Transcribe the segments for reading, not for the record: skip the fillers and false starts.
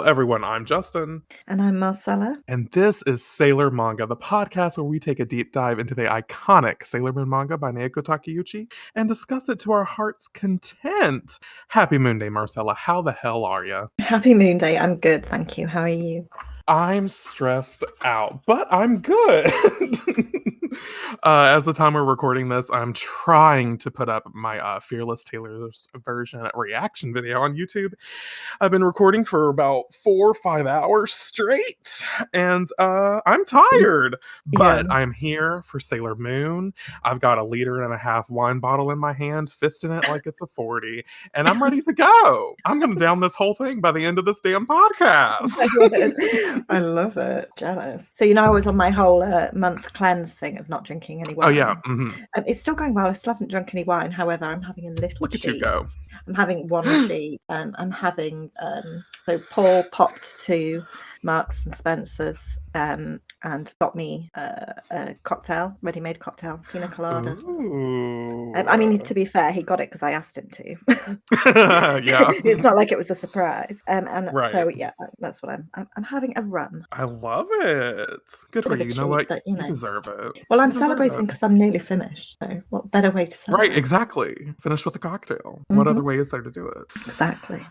everyone. I'm Justin. And I'm Marcella. And this is Sailor Manga, the podcast where we take a deep dive into the iconic Sailor Moon manga by Naoko Takeuchi and discuss it to our heart's content. Happy Moon Day, Marcella. How the hell are you? Happy Moon Day. I'm good, thank you. How are you? I'm stressed out, but I'm good. As the time we're recording this, I'm trying to put up my Fearless Taylor's version reaction video on YouTube. I've been recording for about 4 or 5 hours straight, and I'm tired, but I'm here for Sailor Moon. I've got a 1.5-liter wine bottle in my hand, fisting it like it's a 40, and I'm ready to go. I'm going to down this whole thing by the end of this damn podcast. I love it. Jealous. So, I was on my whole month cleanse thing of not drinking any wine. Oh, yeah. Mm-hmm. It's still going well. I still haven't drunk any wine. However, I'm having a little Look sheet. At you go. I'm having one sheet. I'm having, so Paul popped to Marks and Spencer's and got me a cocktail, ready-made cocktail, pina colada. I mean, to be fair, he got it because I asked him to. Yeah. It's not like it was a surprise. And right. So, yeah, that's what I'm having a rum. I love it. Good for you. You know what? You deserve it. Well, I'm celebrating because I'm nearly finished. So what better way to celebrate? Right, exactly. Finish with a cocktail. Mm-hmm. What other way is there to do it? Exactly.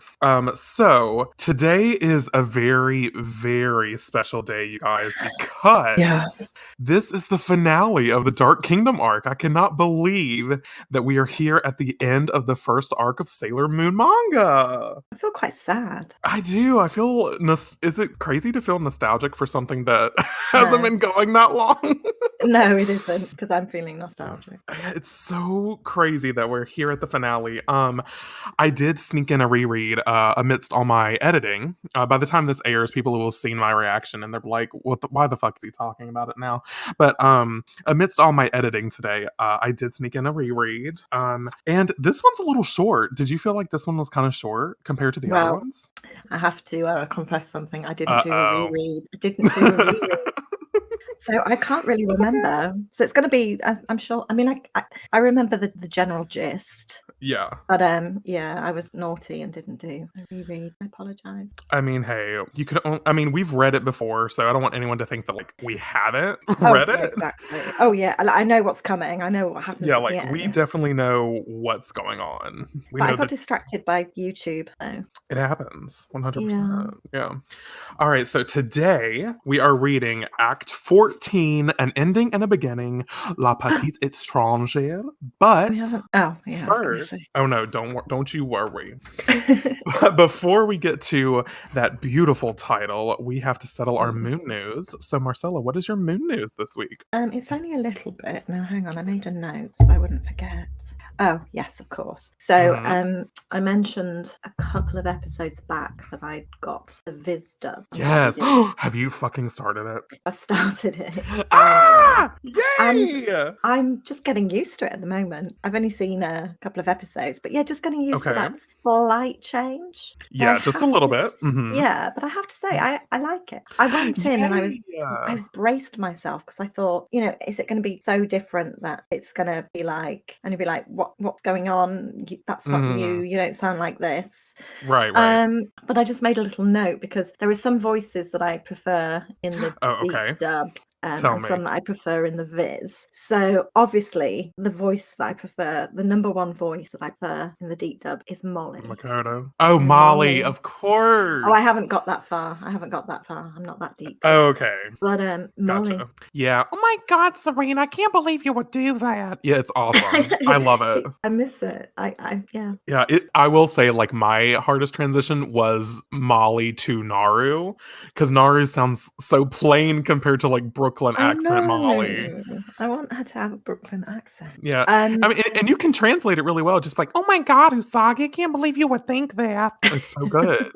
So today is a very, very special day, you guys, because this is the finale of the Dark Kingdom arc. I cannot believe that we are here at the end of the first arc of Sailor Moon manga. I feel quite sad. I do. I feel... Is it crazy to feel nostalgic for something that hasn't been going that long? No, it isn't, because I'm feeling nostalgic. It's so crazy that we're here at the finale. I did sneak in a reread amidst all my editing. By the time this airs, people will have seen my reaction and they're like, why the fuck is he talking about it now? But amidst all my editing today, I did sneak in a reread. And this one's a little short. Did you feel like this one was kind of short compared to the other ones? I have to confess something. I didn't do a reread. So I can't really remember. Okay. So it's going to be, I'm sure, I mean, I remember the general gist. Yeah. But I was naughty and didn't do a reread. I apologize. I mean, hey, you could. We've read it before, so I don't want anyone to think that like we haven't read it. Exactly. Oh yeah, I know what's coming. I know what happens. Yeah, like we definitely know what's going on. I got distracted by YouTube, though. It happens, 100%. Yeah. All right, so today we are reading Act 14, an ending and a beginning, La Petite Étrangère. But first, oh no, don't you worry. Before we get to that beautiful title, we have to settle our moon news. So Marcella, what is your moon news this week? It's only a little bit. Now hang on, I made a note so I wouldn't forget. Oh, yes, of course. So I mentioned a couple of episodes back that I'd got the Viz dub. Yes. Have you fucking started it? I've started it. Yay! And I'm just getting used to it at the moment. I've only seen a couple of episodes, but yeah, just getting used to that slight change. Yeah, just a little bit. Mm-hmm. Yeah, but I have to say, I like it. I went in and I was braced myself because I thought, is it going to be so different that it's going to be like, and you'd be like, what's going on? That's not you. You don't sound like this. Right. But I just made a little note because there are some voices that I prefer in the deep dub. And some that I prefer in the Viz. So obviously the voice that I prefer, the number one voice that I prefer in the deep dub is Molly. Makoto. Oh, Molly, of course. Oh, I haven't got that far. I'm not that deep. Oh, okay. But Molly. Gotcha. Yeah. Oh my God, Serena, I can't believe you would do that. Yeah, it's awesome. I love it. I miss it. Yeah, I will say like my hardest transition was Molly to Naru, because Naru sounds so plain compared to like Brooklyn accent Molly. I want her to have a Brooklyn accent. Yeah. I mean, and you can translate it really well. Just like, oh my God, Usagi, I can't believe you would think that. It's so good.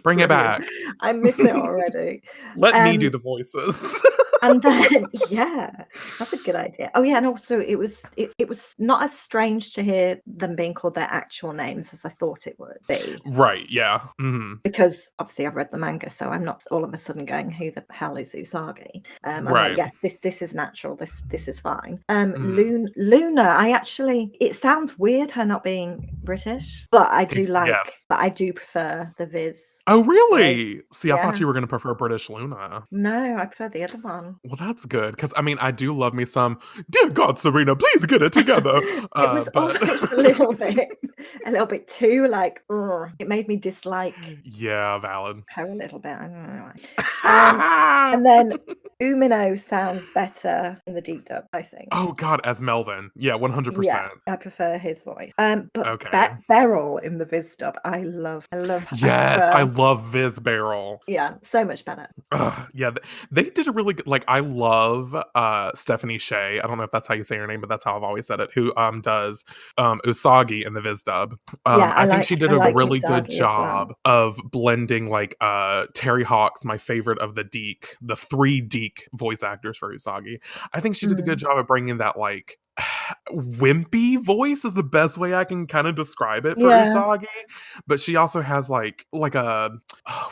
Bring it back. I miss it already. Let me do the voices. And then, that's a good idea. Oh yeah, and also it was not as strange to hear them being called their actual names as I thought it would be. Right, yeah. Mm-hmm. Because obviously I've read the manga, so I'm not all of a sudden going, who the hell is Usagi? I I'm like, Right. yes, this is natural. This is fine. Mm. Luna, it sounds weird her not being British, but Yes. I do prefer the Viz Oh, voice. really? See, I thought Yeah. you were gonna prefer British Luna. No, I prefer the other one. Well, that's good because I mean, I do love me some "Dear God, Serena, please get it together." It was But almost a little bit too like, ugh. It made me dislike yeah, valid. her a little bit. I don't know why. And then Umino sounds better in the deep dub, I think. Oh God, as Melvin. Yeah, Yeah, 100%. I prefer his voice. But Okay. Beryl in the Viz dub, I Yes, I prefer. love Viz Barrel. Yeah, so much better. Yeah, they did a really good like, I love, Stephanie Shea, I don't know if that's how you say her name, but that's how I've always said it, who, does, Usagi in the Viz dub. Yeah, I think she did I a like really good Usagi as well. job of blending, like, Terry Hawk's my favorite of the 3 Deke voice actors for Usagi. I think she did a good Mm. job of bringing that, like, wimpy voice is the best way I can kinda describe it for Yeah. Usagi, but she also has, like a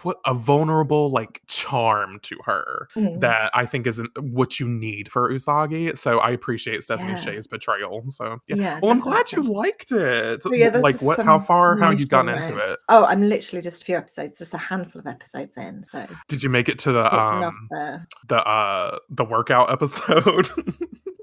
what a vulnerable like charm to her Mm. that I think is what you need for Usagi. So I appreciate Stephanie Yeah. Shea's portrayal. So yeah. Yeah, Well, I'm glad you definitely. liked it. So yeah, there's Like just what? How far? some How you initial gotten into it? notes. Oh, I'm literally just a few episodes, just a handful of episodes in, so Did you make it to the it's enough there. the workout episode?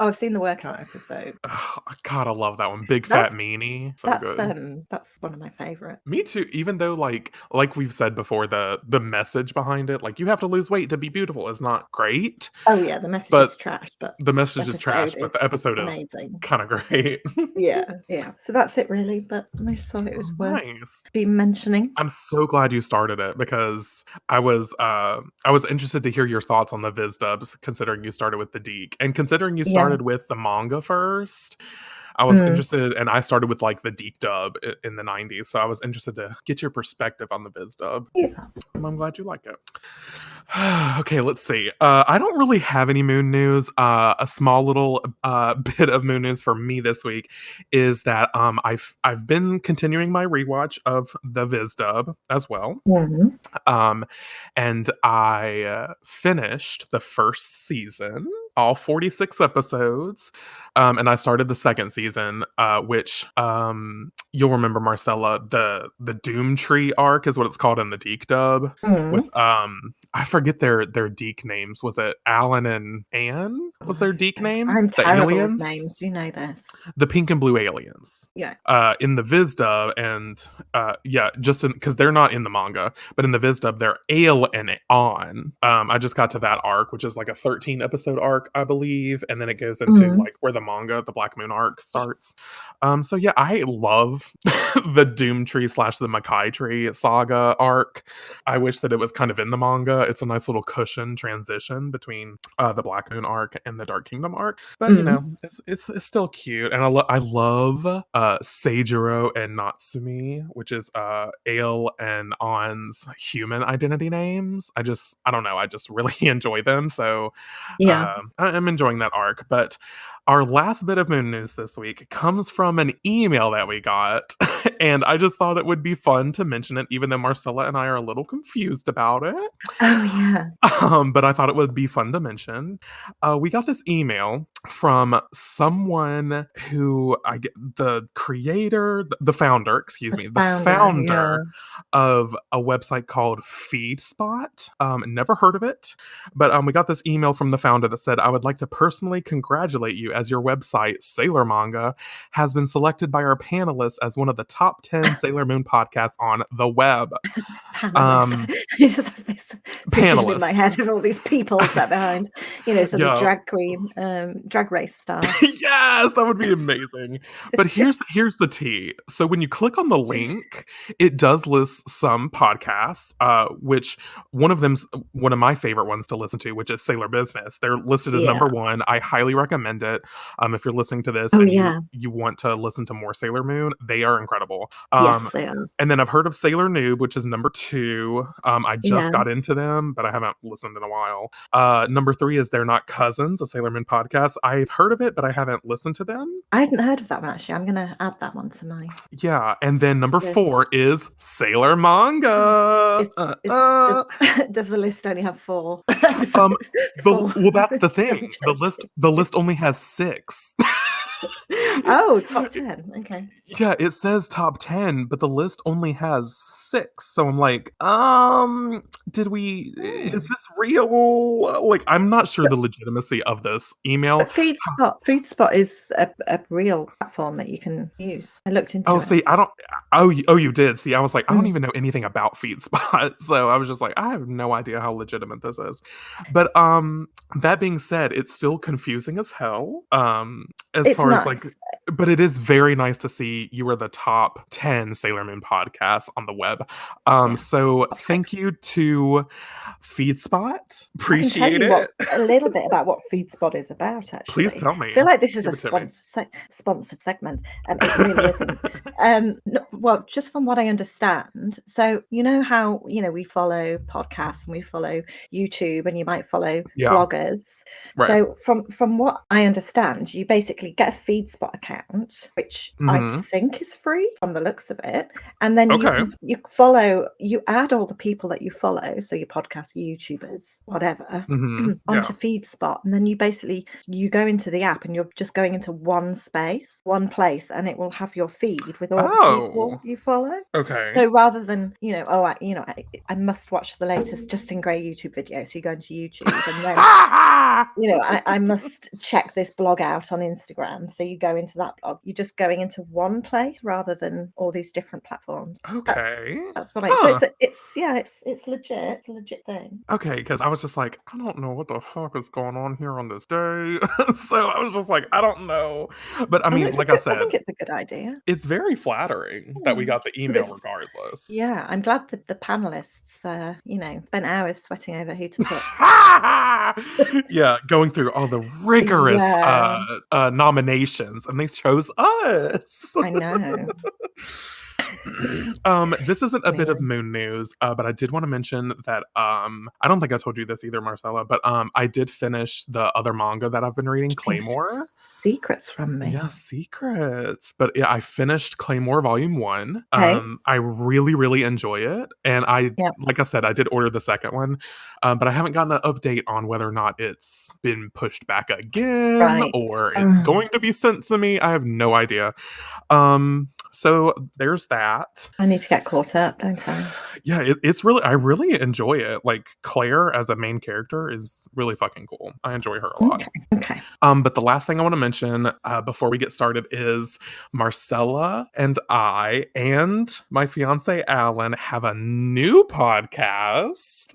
Oh, I've seen the workout episode. Ugh, God, I love that one. Big fat That's meanie, so good. that's one of my favorite. Me too. Even though, like we've said before, the message behind it, like you have to lose weight to be beautiful, is not great. Oh yeah, the message But is trash, but the the message is trash, episode but the is episode is amazing. kind of great. Yeah, yeah. So that's it really, but I just thought it Oh, was worth nice. being mentioning. I'm so glad you started it because I was interested to hear your thoughts on the Viz dubs, considering you started with the Deke and considering you Yeah. started with the manga first. I was Mm. interested, and I started with like the Deke dub in the '90s, so I was interested to get your perspective on the Viz dub. Yeah. And I'm glad you like it. Okay, let's see. I don't really have any moon news. A small little bit of moon news for me this week is that I've been continuing my rewatch of the Viz dub as well. Mhm. Um, and I finished the first season, all 46 episodes. And I started the second season, which you'll remember, Marcella, the Doom Tree arc is what it's called in the Deke dub. With Mm. I forget their Deke names. Was it Alan and Anne? Was Oh, their Deke names? I'm The terrible with aliens? names, you know this. The pink and blue aliens. Yeah. In the Viz dub, and yeah, just because they're not in the manga, but in the Viz dub, they're Ale and On. I just got to that arc, which is like a 13 episode arc, I believe, and then it goes into Mm. like where the manga, the Black Moon arc starts. So yeah, I love the Doom Tree slash the Makai Tree saga arc. I wish that it was kind of in the manga. It's a nice little cushion transition between the Black Moon arc and the Dark Kingdom arc. But you Mm. know, it's still cute, and I love Seijiro and Natsumi, which is Ale and On's human identity names. I don't know, I just really enjoy them. So Yeah. I'm enjoying that arc. But our last bit of moon news this week comes from an email that we got, and I just thought it would be fun to mention it, even though Marcella and I are a little confused about it. Oh, yeah. But I thought it would be fun to mention. We got this email from someone who I get the creator, the founder, excuse The me, the founder, yeah. founder of a website called FeedSpot. Never heard of it, but we got this email from the founder that said, "I would like to personally congratulate you as your website, Sailor Manga, has been selected by our panelists as one of the top 10 Sailor Moon podcasts on the web." Panelists. Um, I just have this vision in my Panelists. head of all these people sat behind, so the Yeah. drag queen, drag race star. Yes, that would be amazing. But here's the tea. So when you click on the link, it does list some podcasts, which one of my favorite ones to listen to, which is Sailor Business. They're listed as number Yeah. one. I highly recommend it. If you're listening to this Oh, and yeah. you want to listen to more Sailor Moon, they are incredible. Yes, they are. And then I've heard of Sailor Noob, which is number two. I just Yeah. got into them, but I haven't listened in a while. Number three is They're Not Cousins, a Sailor Moon podcast. I've heard of it, but I haven't listened to them. I hadn't heard of that one actually. I'm gonna add that one to my Yeah, and then number list. 4 is Sailor Manga. Does the list only have 4? Well, that's the thing. I'm joking. The list only has 6. Oh, top 10. Okay. Yeah, it says top 10, but the list only has 6. So I'm like, is this real? Like, I'm not sure the legitimacy of this email. But FeedSpot is a real platform that you can use. I looked into it. See, I don't. Oh, you did. See, I was like, I don't even know anything about FeedSpot, so I was just like, I have no idea how legitimate this is. But that being said, it's still confusing as hell. As It's far as nice. like, but it is very nice to see you were the top 10 Sailor Moon podcasts on the web. So thank you to FeedSpot. Appreciate it. A little bit about what FeedSpot is about, actually. Please tell me. I feel like this is a sponsored segment. It really isn't. Well, just from what I understand. So you know how we follow podcasts and we follow YouTube, and you might follow bloggers. Right. So from what I understand, you basically get a FeedSpot account, which I think is free from the looks of it, and then you add all the people that you follow, so your podcast, YouTubers, whatever, onto FeedSpot, and then you go into the app and you're just going into one place, and it will have your feed with all the people you follow. Okay. So rather than I must watch the latest Justin Gray YouTube video, so you go into YouTube, and then I must check this blog out on Instagram, so you go into that blog. You're just going into one place rather than all these different platforms. Okay. That's what I. So it's legit. It's a legit thing. Okay, because I was just like, I don't know what the fuck is going on here on this day. So I was just like, I don't know. But I mean, like I said, I think it's a good idea. It's very flattering that we got the email regardless. Yeah, I'm glad that the panelists, spent hours sweating over who to pick. Yeah, going through all the rigorous nominations, and they chose us. I know. This isn't a bit of moon news, but I did want to mention that I don't think I told you this either, Marcella, but I did finish the other manga that I've been reading, Claymore. Secrets from me. Yeah, secrets. But yeah, I finished Claymore Volume 1. Okay. I really, really enjoy it. And like I said, I did order the second one, but I haven't gotten an update on whether or not it's been pushed back again or it's going to be sent to me. I have no idea. So there's that. I need to get caught up, don't I? Yeah, I really enjoy it. Like, Claire as a main character is really fucking cool. I enjoy her a lot. Okay. But the last thing I want to mention before we get started is Marcella and I and my fiance Alan have a new podcast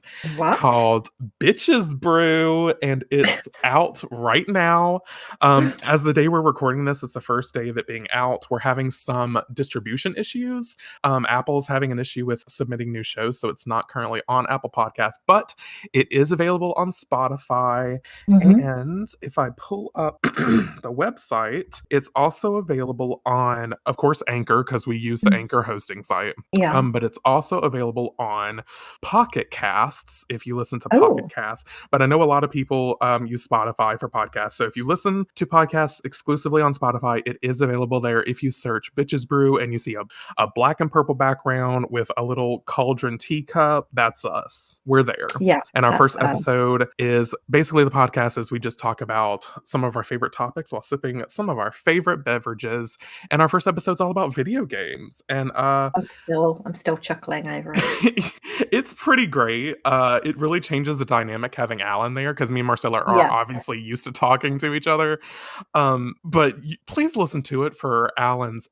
called Bitches Brew, and it's out right now. As the day we're recording this is the first day of it being out. We're having some distribution issues. Apple's having an issue with submitting new shows, so it's not currently on Apple Podcasts, but it is available on Spotify. And if I pull up the website, it's also available on, of course, Anchor, because we use the Anchor hosting site. Yeah. But it's also available on Pocket Casts if you listen to Pocket Casts. But I know a lot of people use Spotify for podcasts. So if you listen to podcasts exclusively on Spotify, it is available there. If you search Bitches Brew and you see a black and purple background with a little cauldron teacup, that's us. We're there. Yeah. And our first episode is basically the podcast is we just talk about some of our favorite topics while sipping some of our favorite beverages. And our first episode's all about video games. And I'm still chuckling over it. It's pretty great. It really changes the dynamic having Alan there, because me and Marcella are obviously used to talking to each other. But please listen to it for Alan's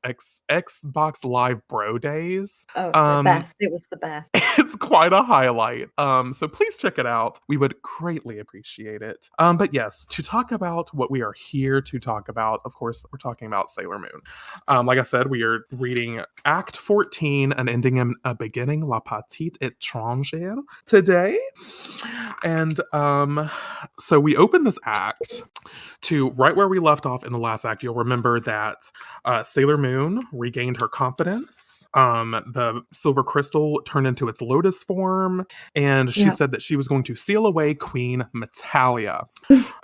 Xbox Live Bro Days. The best. It was the best. It's quite a highlight. So please check it out. We would greatly appreciate it. But yes, to talk about what we are here to talk about, of course, we're talking about Sailor Moon. Like I said, we are reading Act 14, an ending and a beginning, La Petite Étrangère, today. And so we open this act to right where we left off in the last act. You'll remember that Sailor Moon regained her confidence The silver crystal turned into its lotus form, and she Yeah. said that she was going to seal away Queen Metalia.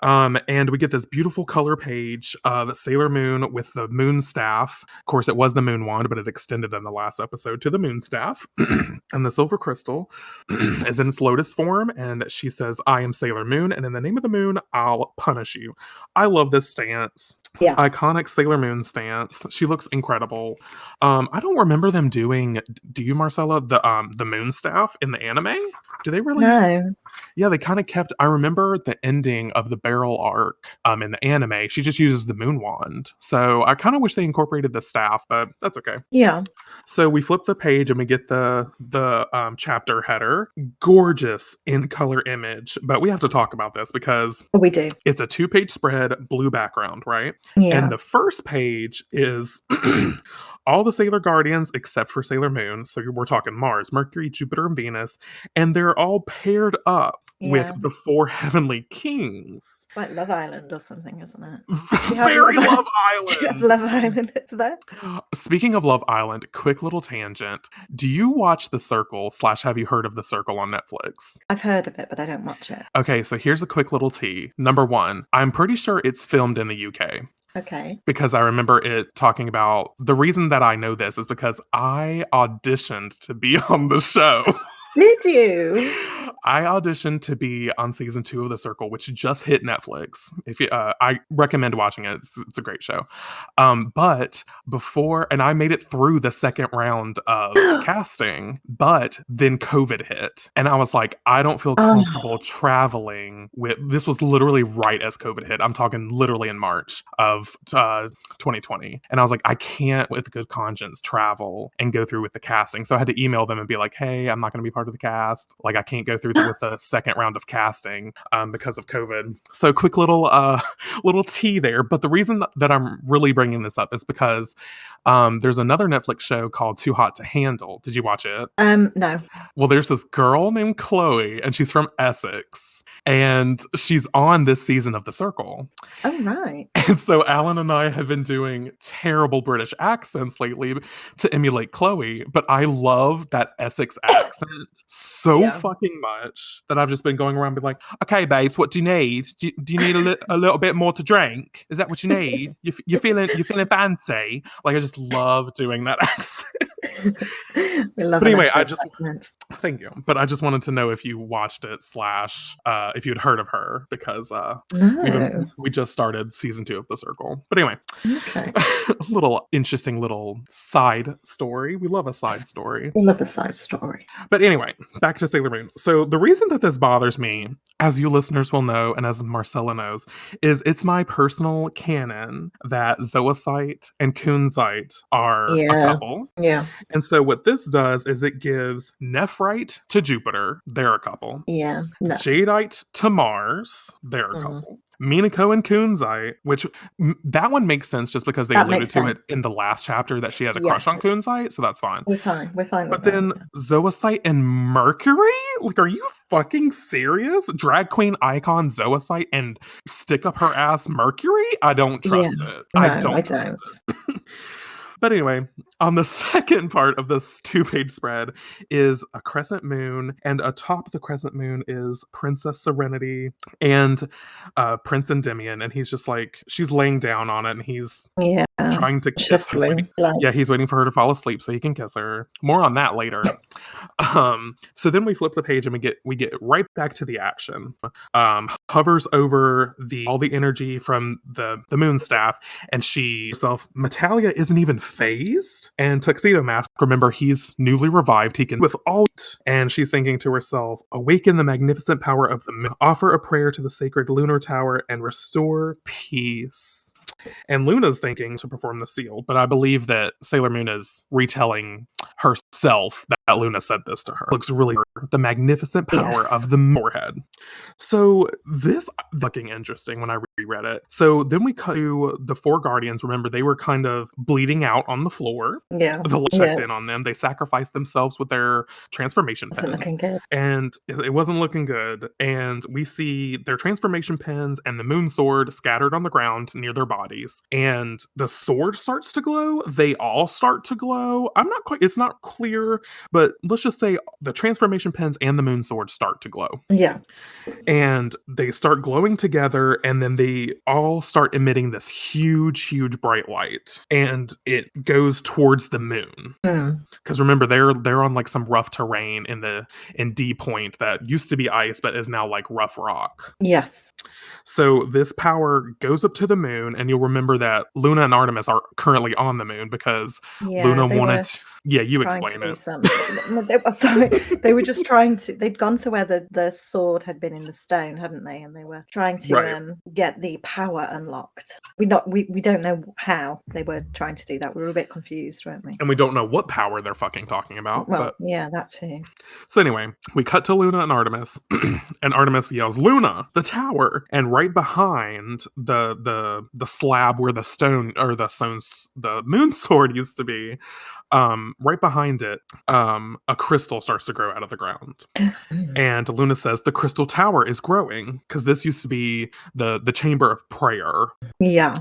And we get this beautiful color page of Sailor Moon with the moon staff. Of course, it was the moon wand, but it extended in the last episode to the moon staff. And the silver crystal is in its lotus form, and she says, I am Sailor Moon, and in the name of the moon, I'll punish you. I love this stance. Yeah. Iconic Sailor Moon stance. She looks incredible. I don't remember them doing, do you, Marcella, the moon staff in the anime? Do they really? No. Yeah, they kind of kept. I remember the ending of the barrel arc in the anime. She just uses the moon wand. So I kind of wish they incorporated the staff, but that's okay. Yeah. So we flip the page and we get the chapter header. Gorgeous in color image, but we have to talk about this because We do. it's a 2-page spread, blue background, right? Yeah. And the first page is all the Sailor Guardians except for Sailor Moon. So we're talking Mars, Mercury, Jupiter, and Venus, and they're all paired up with Yeah. the 4 heavenly kings. Like Love Island or something, isn't it? Very Love Do you have Island. Love Island there? Speaking of Love Island, quick little tangent. Do you watch The Circle / have you heard of The Circle on Netflix? I've heard of it, but I don't watch it. Okay, so here's a quick little tea. Number 1, I'm pretty sure it's filmed in the UK. Okay. Because I remember it talking about, the reason that I know this is because I auditioned to be on the show. Did you? I auditioned to be on season 2 of The Circle, which just hit Netflix. If you, I recommend watching it. It's a great show. But before, and I made it through the second round of casting, but then COVID hit, and I was like, I don't feel comfortable traveling with. This was literally right as COVID hit. I'm talking literally in March of 2020, and I was like, I can't, with good conscience, travel and go through with the casting. So I had to email them and be like, hey, I'm not going to be part of the cast. Like, I can't go through with the second round of casting because of COVID. So quick little tea there. But the reason that I'm really bringing this up is because there's another Netflix show called Too Hot to Handle. Did you watch it? No. Well, there's this girl named Chloe, and she's from Essex, and she's on this season of The Circle. Oh, right. And so Alan and I have been doing terrible British accents lately to emulate Chloe, but I love that Essex accent so fucking much that I've just been going around being like, okay, babes, what do you need? Do you need a little bit more to drink? Is that what you need? You're feeling fancy? Like, I just love doing that accent. We love But anyway, accent. Thank you. But I just wanted to know if you watched it / if you'd heard of her, because No. we just started season 2 of The Circle. But anyway, Okay. little interesting little side story. We love a side story. We love a side story. But anyway, back to Sailor Moon. So the reason that this bothers me, as you listeners will know, and as Marcella knows, is it's my personal canon that Zoisite and Kunzite are a couple. Yeah. And so what this does is it gives Nephrite to Jupiter. They're a couple. Yeah. No. Jadeite to Mars. They're a couple. Minako and Kunzite, which that one makes sense just because they alluded to it in the last chapter that she had a crush on Kunzite, so that's fine. We're fine. But then Zoisite and Mercury? Like, are you fucking serious? Drag queen icon Zoisite and stick up her ass Mercury? I don't trust it. No, I don't. But anyway, on the second part of this 2-page spread is a crescent moon, and atop the crescent moon is Princess Serenity and Prince Endymion, and he's just like, she's laying down on it, and he's trying to kiss her. He's waiting for her to fall asleep so he can kiss her. More on that later. So then we flip the page and we get right back to the action. Hovers over all the energy from the moon staff, and she herself, Metalia, isn't even phased. And Tuxedo Mask, remember, he's newly revived. He can with all, and she's thinking to herself, awaken the magnificent power of the moon, offer a prayer to the sacred lunar tower, and restore peace. And Luna's thinking to perform the seal, but I believe that Sailor Moon is retelling her self that Luna said this to her. Looks really the magnificent power Yes. of the forehead. So this fucking interesting when I reread it. So then we cut to the four guardians. Remember, they were kind of bleeding out on the floor. Yeah. The light Yeah. checked in on them. They sacrificed themselves with their transformation Wasn't pens. looking good. And it wasn't looking good. And we see their transformation pens and the moon sword scattered on the ground near their bodies. And the sword starts to glow. They all start to glow. It's not clear, but let's just say the transformation pens and the moon sword start to glow. Yeah. And they start glowing together, and then they all start emitting this huge bright light, and it goes towards the moon. Because remember, they're on like some rough terrain in D Point that used to be ice but is now like rough rock. Yes. So this power goes up to the moon, and you'll remember that Luna and Artemis are currently on the moon because Luna wanted. Yeah, you explain it. Sorry, they were just trying to. They'd gone to where the sword had been in the stone, hadn't they? And they were trying to get the power unlocked. We don't know how they were trying to do that. We were a bit confused, weren't we? And we don't know what power they're fucking talking about. Well, yeah, that too. So anyway, we cut to Luna and Artemis, and Artemis yells, "Luna, the tower!" And right behind the slab where the moon sword used to be, right behind it, a crystal starts to grow out of the ground. And Luna says the crystal tower is growing because this used to be the chamber of prayer. Yeah.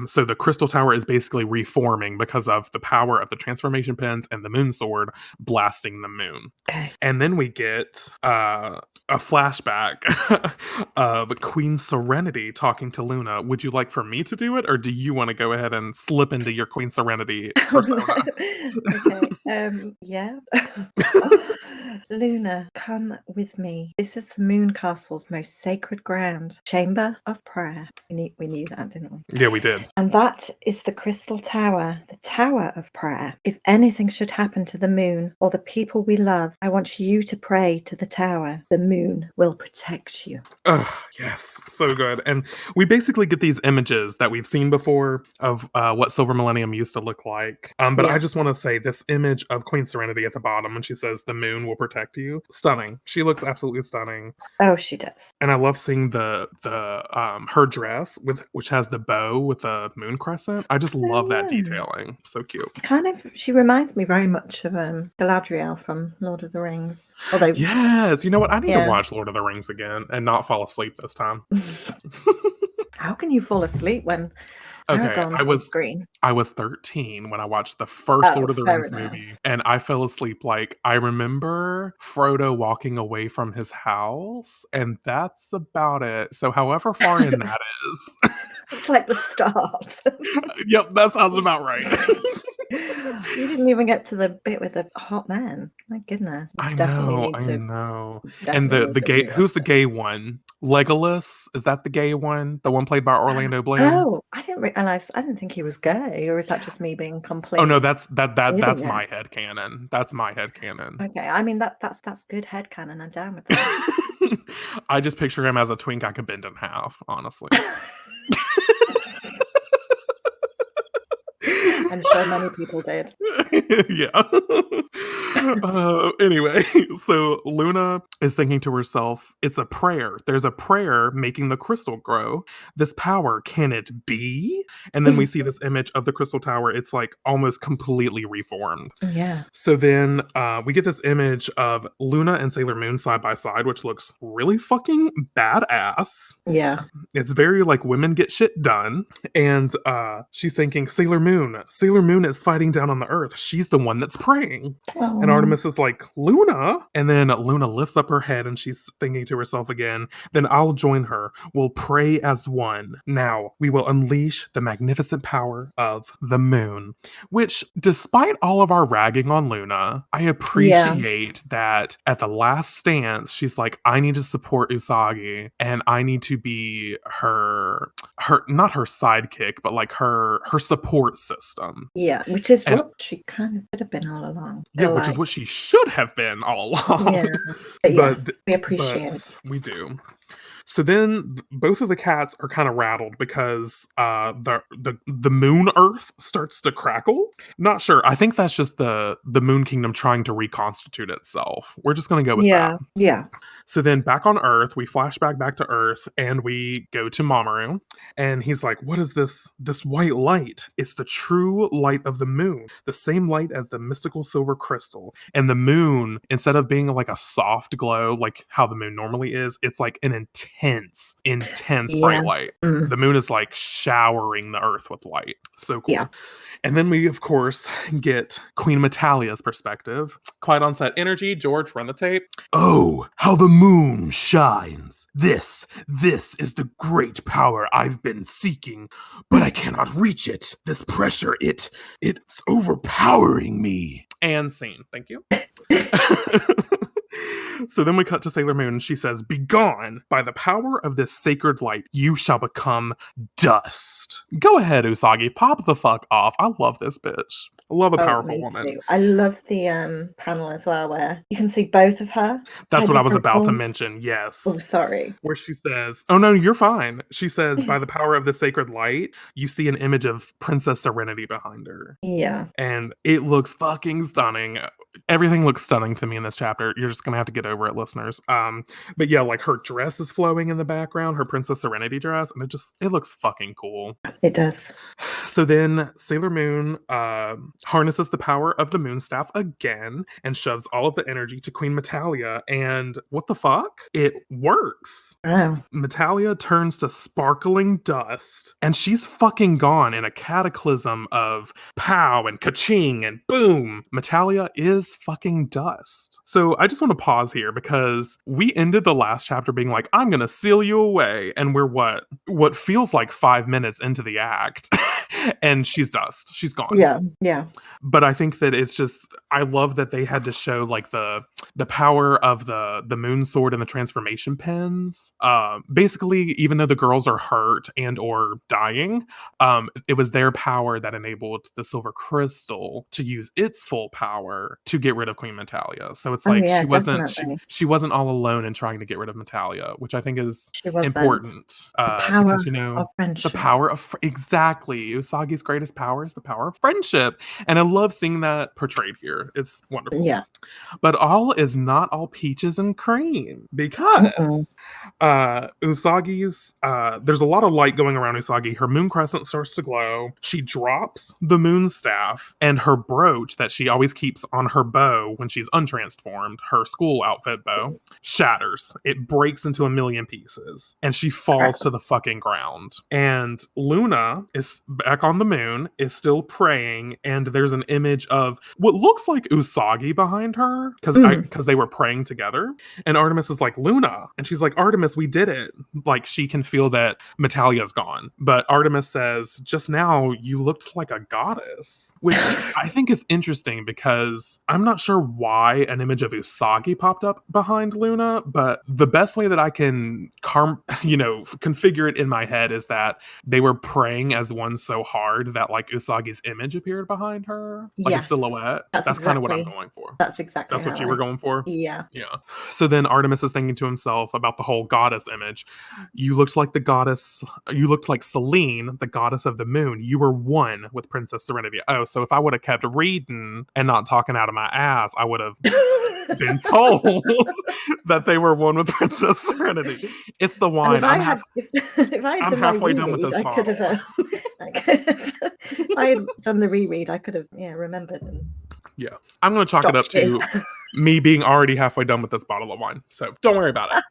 So the crystal tower is basically reforming because of the power of the transformation pens and the moon sword blasting the moon. Okay. And then we get a flashback of Queen Serenity talking to Luna. Would you like for me to do it, or do you want to go ahead and slip into your Queen Serenity persona? Okay. Yeah. Luna, come with me. This is the Moon Castle's most sacred ground, chamber of prayer. We knew that, didn't we? Yeah, we did. And that is the crystal tower, the tower of prayer. If anything should happen to the moon or the people we love, I want you to pray to the tower. The moon will protect you. Yes, so good. And we basically get these images that we've seen before of what Silver Millennium used to look like. But I just want to say this image of Queen Serenity at the bottom when she says the moon will protect you, stunning. She looks absolutely stunning. Oh, she does. And I love seeing the her dress which has the bow with the moon crescent. I just love that detailing. So cute. She reminds me very much of Galadriel from Lord of the Rings. Although yes, you know what? I need to watch Lord of the Rings again and not fall asleep this time. How can you fall asleep when Aragorn's on screen? I was 13 when I watched the first Lord of the Rings movie, and I fell asleep. Like, I remember Frodo walking away from his house, and that's about it. So however far in that is. It's like the start. Yep, that sounds about right. You didn't even get to the bit with the hot man. My goodness. I know. And the gay, who's the gay one? Legolas? Is that the gay one? The one played by Orlando Bloom? Oh, I didn't realize. I didn't think he was gay, or is that just me being complete? Oh no, that's my headcanon. That's my headcanon. Okay, I mean that's good headcanon. I'm down with that. I just picture him as a twink I could bend in half, honestly. I'm sure many people did. Yeah. Anyway, so Luna is thinking to herself, it's a prayer. There's a prayer making the crystal grow. This power, can it be? And then we see this image of the crystal tower. It's like almost completely reformed. Yeah. So then we get this image of Luna and Sailor Moon side by side, which looks really fucking badass. Yeah. It's very like women get shit done. And she's thinking, Sailor Moon is fighting down on the earth. She's the one that's praying. Oh. And Artemis is like, Luna? And then Luna lifts up her head and she's thinking to herself again, then I'll join her. We'll pray as one. Now we will unleash the magnificent power of the moon. Which, despite all of our ragging on Luna, I appreciate that at the last stance, she's like, I need to support Usagi and I need to be her not her sidekick, but like her support system. Yeah, which is what she kind of could have been all along. Yeah, which is what she should have been all along. Yeah, but yes, we appreciate it. We do. So then both of the cats are kind of rattled because the moon Earth starts to crackle. Not sure. I think that's just the Moon Kingdom trying to reconstitute itself. We're just gonna go with that. Yeah. So then back on Earth, we flash back to Earth, and we go to Mamoru, and he's like, "What is this white light? It's the true light of the moon, the same light as the mystical silver crystal." And the moon, instead of being like a soft glow, like how the moon normally is, it's like an intense bright Yeah. light. Mm. The moon is like showering the Earth with light. So cool. Yeah. And then we, of course, get Queen Metalia's perspective. Quiet on set energy. George, run the tape. "Oh, how the moon shines. This is the great power I've been seeking, but I cannot reach it. This pressure, it's overpowering me." And scene. Thank you. So then we cut to Sailor Moon, and she says, "Begone! By the power of this sacred light, you shall become dust." Go ahead, Usagi. Pop the fuck off. I love this bitch. I love a powerful Me woman. too. I love the panel as well, where you can see both of her. That's what I was different about to forms. mention. Yes. Oh, sorry. Where she says, "Oh no, you're fine." She says, "By the power of the sacred light, you see an image of Princess Serenity behind her." Yeah. And it looks fucking stunning. Everything looks stunning to me in this chapter. You're just gonna have to get over it, listeners. But yeah, like her dress is flowing in the background, her Princess Serenity dress, and it looks fucking cool. It does. So then Sailor Moon harnesses the power of the moon staff again and shoves all of the energy to Queen Metalia, and what the fuck? It works. Wow. Metalia turns to sparkling dust, and she's fucking gone in a cataclysm of pow and ka-ching and boom. Metalia is fucking dust. So I just want to pause here because we ended the last chapter being like, "I'm gonna seal you away," and we're what feels like 5 minutes into the act. And she's dust. She's gone. Yeah. But I think that it's just, I love that they had to show like the power of the moon sword and the transformation pins. Basically, even though the girls are hurt and or dying, it was their power that enabled the silver crystal to use its full power to get rid of Queen Metalia. So it's like yeah, she wasn't all alone in trying to get rid of Metalia, which I think is She wasn't. important. Power Because of friendship. the power of exactly, Usagi's greatest power is the power of friendship, and I love seeing that portrayed here. It's wonderful. Yeah. But all is not all peaches and cream, because Usagi's there's a lot of light going around Usagi. Her moon crescent starts to glow. She drops the moon staff, and her brooch that she always keeps on her bow when she's untransformed, her school outfit bow, shatters. It breaks into a million pieces, and she falls to the fucking ground. And Luna is back on the moon, is still praying, and there's an image of what looks like Usagi behind her because they were praying together. And Artemis is like, "Luna," and she's like, "Artemis, we did it." Like she can feel that Metalia's gone, but Artemis says, "Just now you looked like a goddess," which I think is interesting because I'm not sure why an image of Usagi popped up behind Luna, but the best way that I can configure it in my head is that they were praying as one so hard that like Usagi's image appeared behind her, like a silhouette. That's kind of what I'm going for. That's exactly That's what you were going for? Yeah. So then Artemis is thinking to himself about the whole goddess image. "You looked like the goddess, you looked like Selene, the goddess of the moon. You were one with Princess Serenity." Oh, so if I would have kept reading and not talking out of my ass, I would have been told that they were one with Princess Serenity. It's the wine. If I had I'm halfway done with this I could bottle. have. If I had done the reread, I could have remembered. Yeah, I'm gonna chalk it up to me being already halfway done with this bottle of wine. So don't worry about it.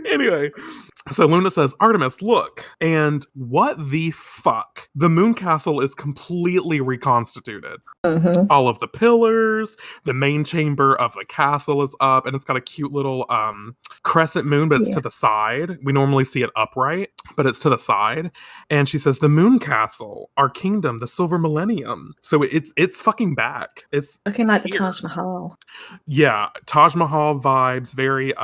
Anyway, so Luna says, "Artemis, look." And what the fuck? The moon castle is completely reconstituted. All of the pillars, the main chamber of the castle is up, and it's got a cute little crescent moon, but it's to the side. We normally see it upright, but it's to the side. And she says, "The moon castle, our kingdom, the silver millennium." So it's fucking back. It's looking like the Taj Mahal. Yeah, Taj Mahal vibes, very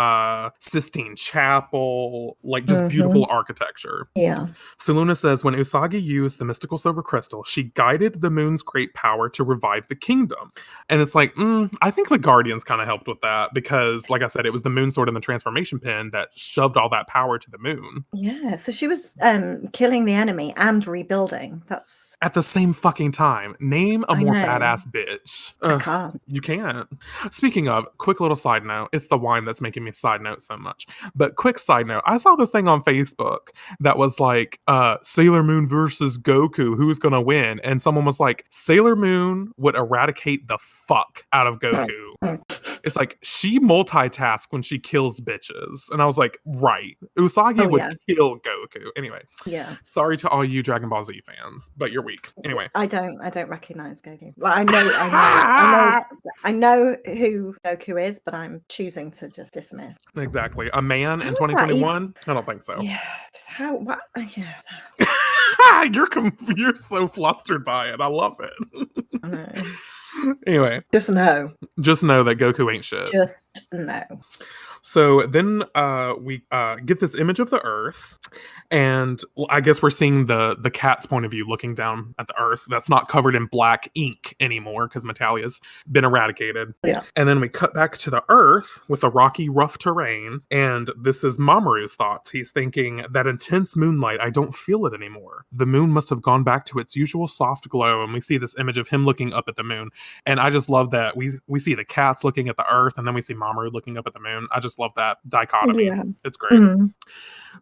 Sistine Chapel, like just beautiful architecture. Yeah. So Luna says, "When Usagi used used the mystical silver crystal, she guided the moon's great power to revive the kingdom. And it's like, I think the Guardians kind of helped with that because, like I said, it was the moon sword and the transformation pin that shoved all that power to the moon. Yeah, so she was killing the enemy and rebuilding. That's At the same fucking time. Name a I more know. badass bitch. I Ugh, can't. you can't. Speaking of, quick little side note. It's the wine that's making me side note so much. But quick side note. I saw this thing on Facebook that was like, Sailor Moon versus Goku. Who's gonna win? And someone was like, Sailor Moon would eradicate the fuck out of Goku. It's like she multitasks when she kills bitches. And I was like, right. Usagi Oh would yeah. kill Goku. Anyway, Yeah. sorry to all you Dragon Ball Z fans, but you're weak. Anyway. I don't recognize Goku. Like, I know who Goku is, but I'm choosing to just dismiss. Exactly. A man How in is that 2021? I don't think so. Yeah. How? What? Yeah. You're so flustered by it. I love it. I know. Anyway, Just no. just know that Goku ain't shit. Just no. So then we get this image of the Earth, and I guess we're seeing the cat's point of view looking down at the Earth that's not covered in black ink anymore because Metalia's been eradicated. Yeah. And then we cut back to the Earth with the rocky, rough terrain, and this is Mamoru's thoughts. He's thinking, that intense moonlight, I don't feel it anymore. The moon must have gone back to its usual soft glow, and we see this image of him looking up at the moon. And I just love that we see the cats looking at the Earth, and then we see Mamoru looking up at the moon. I just love that dichotomy. Yeah. It's great. Mm.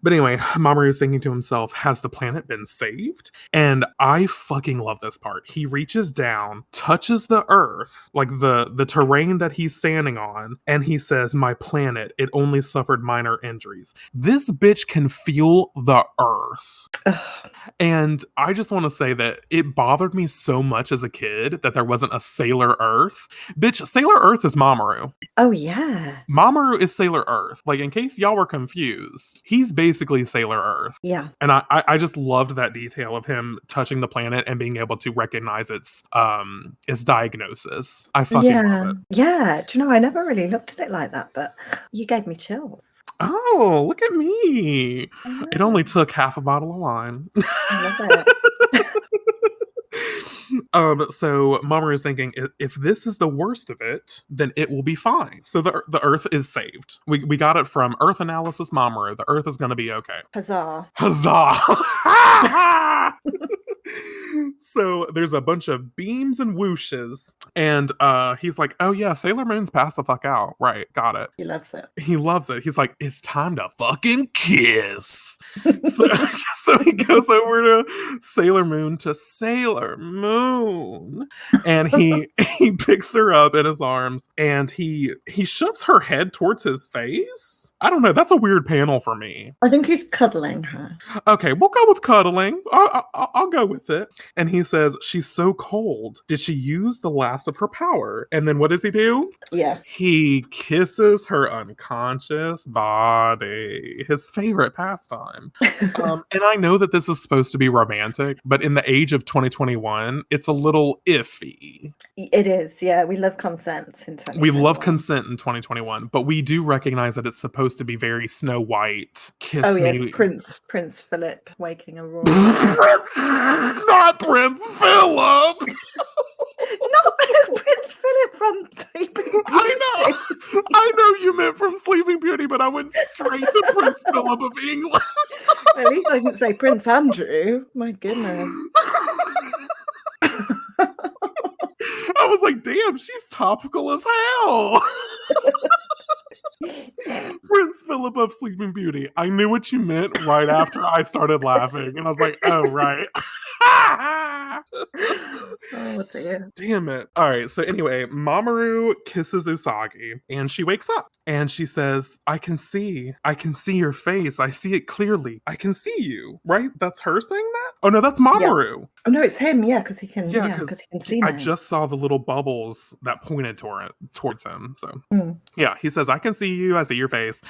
But anyway, Mamoru is thinking to himself, has the planet been saved? And I fucking love this part. He reaches down, touches the Earth, like the terrain that he's standing on, and he says, my planet, it only suffered minor injuries. This bitch can feel the Earth. Ugh. And I just want to say that it bothered me so much as a kid that there wasn't a Sailor Earth. Bitch, Sailor Earth is Mamoru. Oh yeah. Mamoru is Sailor Earth. Like, in case y'all were confused, he's basically Sailor Earth. Yeah. And I just loved that detail of him touching the planet and being able to recognize its diagnosis. I fucking love it. Yeah. Do you know, I never really looked at it like that, but you gave me chills. Oh, look at me. I It know. only took half a bottle of wine. I love it. So Mamoru is thinking, if this is the worst of it, then it will be fine. So the Earth is saved. We got it from Earth Analysis Mamoru. The Earth is going to be okay. Huzzah. Huzzah! So there's a bunch of beams and whooshes, and he's like, oh yeah, Sailor Moon's passed the fuck out. Right, got it. He loves it. He loves it. He's like, it's time to fucking kiss. So he goes over to Sailor Moon to Sailor Moon, and he picks her up in his arms, and he shoves her head towards his face. I don't know. That's a weird panel for me. I think he's cuddling her. Okay, we'll go with cuddling. I'll go with it. And he says, she's so cold. Did she use the last of her power? And then what does he do? Yeah. He kisses her unconscious body. His favorite pastime. And I know that this is supposed to be romantic, but in the age of 2021, it's a little iffy. It is, yeah. We love consent in 2021. We love consent in 2021, but we do recognize that it's supposed to be very Snow White. Kiss Oh me. yes, Prince Philip waking Aurora. Not Prince Philip. Not Prince Philip from Sleeping Beauty. I know you meant from Sleeping Beauty, but I went straight to Prince Philip of England. At least I didn't say Prince Andrew. My goodness. I was like, damn, she's topical as hell. Prince Philip of Sleeping Beauty. I knew what you meant right after I started laughing, and I was like, oh, right. Oh, dear. Damn it. All right, so anyway, Mamoru kisses Usagi, and she wakes up, and she says, I can see your face. I see it clearly. I can see you, right? That's her saying that? Oh, no, that's Mamoru. Yeah. Oh, no, it's him, yeah, because he can, because he can see I now. just saw the little bubbles that pointed towards him. So, yeah, he says, I can see you. I see your face.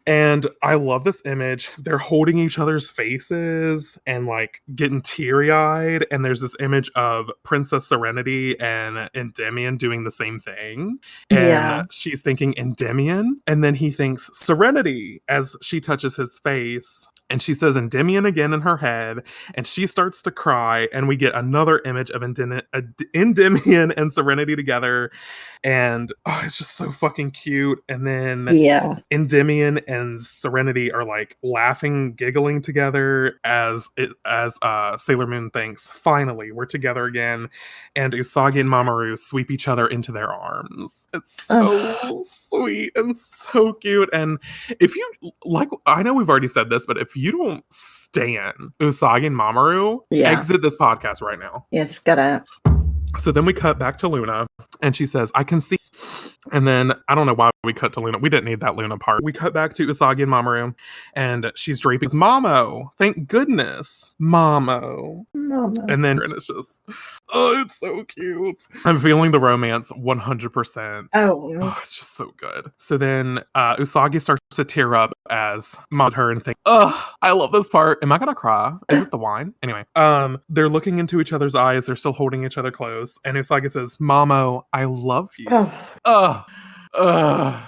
And I love this image. They're holding each other's faces and like getting teary-eyed. And there's this image of Princess Serenity and Endymion doing the same thing. And she's thinking Endymion. And then he thinks Serenity as she touches his face. And she says Endymion again in her head, and she starts to cry, and we get another image of Endymion and Serenity together, and it's just so fucking cute. And then Yeah. Endymion and Serenity are like laughing, giggling together as Sailor Moon thinks, finally, we're together again. And Usagi and Mamoru sweep each other into their arms. It's Oh, so sweet and so cute. And if you like, I know we've already said this, but if you don't stan Usagi and Mamoru, yeah. exit this podcast right now. Yeah, just get out. So then we cut back to Luna, and she says, I can see. And then I don't know why we cut to Luna. We didn't need that Luna part. We cut back to Usagi and Mamoru, and she's draping. Mamo, thank goodness. Mamo. Mama. And then it's just, oh, it's so cute. I'm feeling the romance 100%. Oh, It's just so good. So then Usagi starts to tear up as Mom her and think, oh, I love this part. Am I gonna cry? Is it the wine? Anyway, they're looking into each other's eyes. They're still holding each other close. And Usagi says, Mamo, I love you. oh.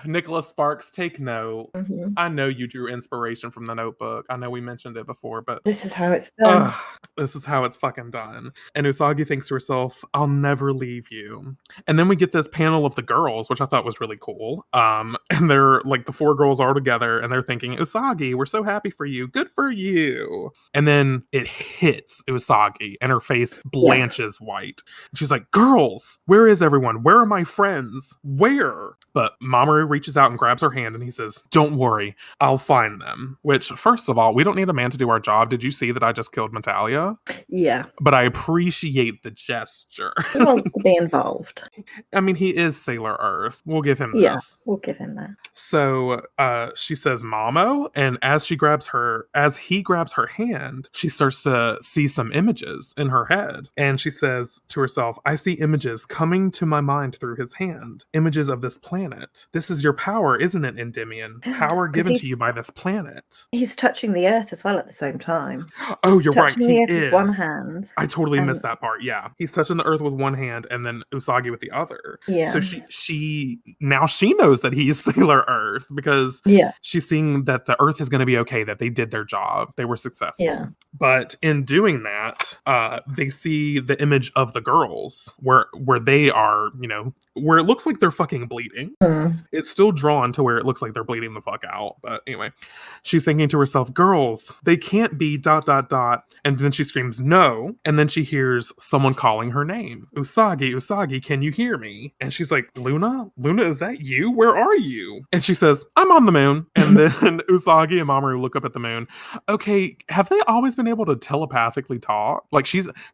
Nicholas Sparks, take note. Mhm. I know you drew inspiration from the Notebook. I know we mentioned it before, but This is how it's done. this is how it's fucking done. And Usagi thinks to herself, I'll never leave you. And then we get this panel of the girls, which I thought was really cool. And they're like the 4 girls are together and they're thinking, Usagi, we're so happy for you. Good for you. And then it hits Usagi and her face blanches white. And she's like, girls, where is everyone? Where are my friends? Where? But Mamoru reaches out and grabs her hand and he says, don't worry, I'll find them. Which, first of all, we don't need a man to do our job. Did you see that I just killed Metalia? Yeah. But I appreciate the gesture. He wants to be involved. I mean, he is Sailor Earth. We'll give him Yeah, this. we'll give him that. So she says Mamo, and as he grabs her hand, she starts to see some images in her head. And she says to herself, I see images coming to my mind through his hand. Images of this planet. This is your power, isn't it, Endymion? Power given to you by this planet. He's touching the earth as well at the same time. Oh, you're right. Touching He the earth is. with one hand. I totally missed that part. Yeah. He's touching the earth with one hand and then Usagi with the other. Yeah. So she knows that he's Sailor Earth because she's seeing that the earth is going to be okay, that they did their job. They were successful. Yeah. But in doing that, they see the image of the girls where they are, where it looks like they're fucking bleeding. It's still drawn to where it looks like they're bleeding the fuck out. But anyway, she's thinking to herself, girls, they can't be ... And then she screams, no. And then she hears someone calling her name. Usagi, Usagi, can you hear me? And she's like, Luna, is that you? Where are you? And she says, I'm on the moon. And then Usagi and Mamoru look up at the moon. Okay, have they always been able to telepathically talk? Like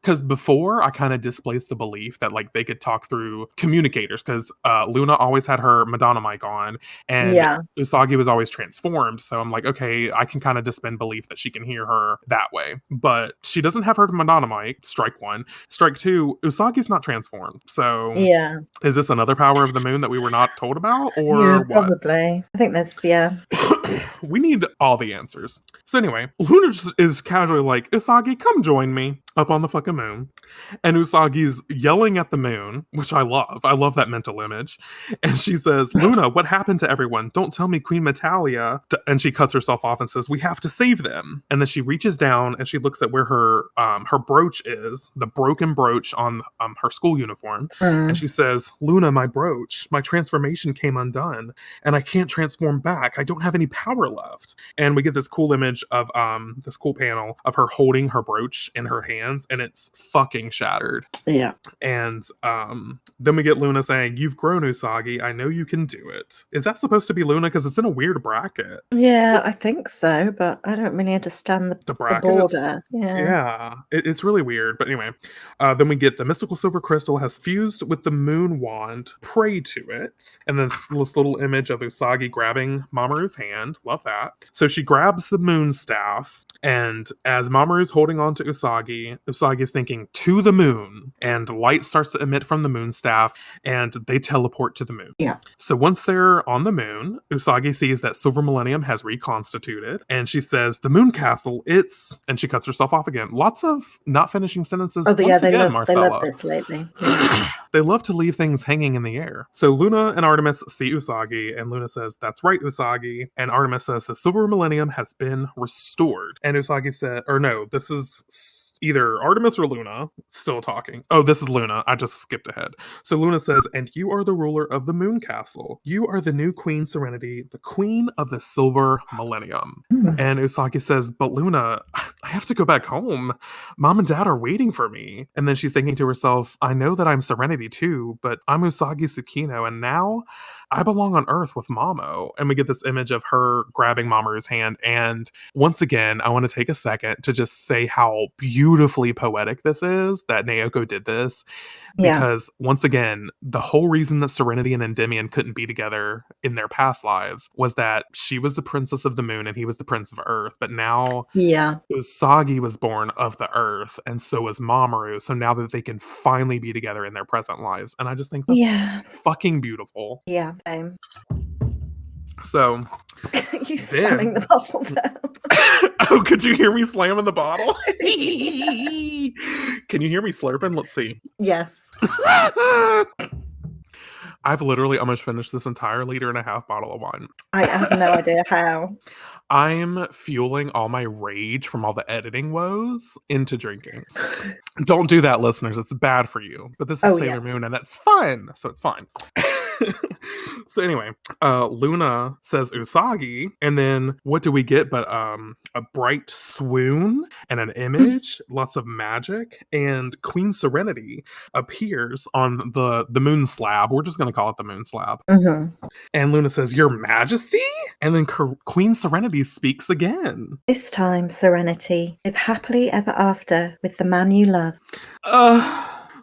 because before I kind of displaced the belief that like they could talk through communicators because Luna always had her Madonna mic on and Usagi was always transformed. So I'm like, okay, I can kind of disband belief that she can hear her that way. But she doesn't have her Madonna mic. Strike 1. Strike 2, Usagi's not transformed. So is this another power of the moon that we were not told about or what? Probably. I think there's we need all the answers. So anyway, Luna just is casually like, Usagi, come join me up on the fucking moon. And Usagi's yelling at the moon, which I love. I love that mental image. And she says, Luna, what happened to everyone? Don't tell me Queen Metalia. And she cuts herself off and says, we have to save them. And then she reaches down and she looks at where her brooch is, the broken brooch on her school uniform. And she says, Luna, my brooch, my transformation came undone and I can't transform back. I don't have any power left. And we get this cool image of this cool panel of her holding her brooch in her hands and it's fucking shattered. Yeah. And then we get Luna saying, you've grown, Usagi. I know you can do it. Is that supposed to be Luna? Because it's in a weird bracket. Yeah, I think so, but I don't really understand the border. Yeah. It's really weird. But anyway, then we get the mystical silver crystal has fused with the moon wand. Pray to it. And then this little image of Usagi grabbing Mamoru's hand. Love that. So she grabs the moon staff. And as Mamoru's holding on to Usagi, Usagi is thinking to the moon, and light starts to emit from the moon staff, and they teleport to the moon. Yeah. So once they're on the moon, Usagi sees that Silver Millennium has reconstituted, and she says, "The moon castle, it's," and she cuts herself off again. Lots of not finishing sentences. Oh, but Once they again, love Marcella. this lately. Yeah. They love to leave things hanging in the air. So Luna and Artemis see Usagi, and Luna says, "That's right, Usagi." And Artemis says, "The Silver Millennium has been restored." And Usagi said, or no, this is either Artemis or Luna still talking. Oh, this is Luna. I just skipped ahead. So Luna says, "And you are the ruler of the Moon Castle. You are the new Queen Serenity, the Queen of the Silver Millennium." And Usagi says, "But Luna, I have to go back home. Mom and Dad are waiting for me." And then she's thinking to herself, "I know that I'm Serenity too, but I'm Usagi Tsukino, and now I belong on Earth with Mamo." And we get this image of her grabbing Mamoru's hand. And once again, I want to take a second to just say how beautifully poetic this is that Naoko did this. Yeah. Because once again, the whole reason that Serenity and Endymion couldn't be together in their past lives was that she was the princess of the moon and he was the prince of Earth. But now Yeah. Usagi was born of the Earth, and so was Mamoru. So now that they can finally be together in their present lives. And I just think that's Yeah. fucking beautiful. Yeah. Same. So You slamming the bottle down. Oh, could you hear me slamming the bottle? Can you hear me slurping? Let's see. Yes. I've literally almost finished this entire 1.5-liter bottle of wine. I have no idea how. I'm fueling all my rage from all the editing woes into drinking. Don't do that, listeners. It's bad for you. But this is Sailor Moon, and it's fun. So it's fine. So anyway, Luna says Usagi, and then what do we get but a bright swoon and an image, lots of magic, and Queen Serenity appears on the moon slab. We're just going to call it the moon slab. Mm-hmm. And Luna says, "Your Majesty?" And then Queen Serenity speaks again. "This time, Serenity, live happily ever after with the man you love."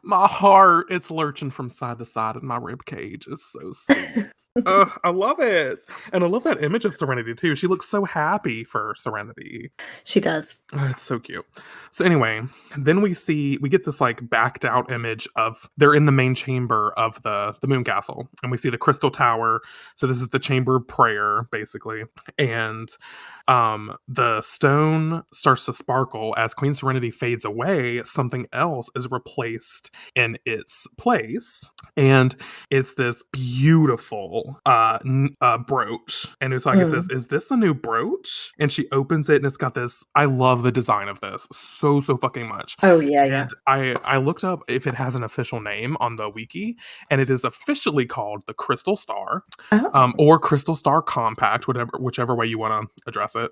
My heart, it's lurching from side to side in my rib cage. It's so sweet. I love it. And I love that image of Serenity too. She looks so happy for Serenity. She does. It's so cute. So anyway, then we get this like backed out image of they're in the main chamber of the moon castle, and we see the crystal tower. So this is the chamber of prayer, basically. And the stone starts to sparkle as Queen Serenity fades away. Something else is replaced in its place, and it's this beautiful brooch. And Usagi says, "Is this a new brooch?" And she opens it, and it's got this. I love the design of this so fucking much. Oh yeah, and I looked up if it has an official name on the wiki, and it is officially called the Crystal Star, or Crystal Star Compact, whichever way you want to address it.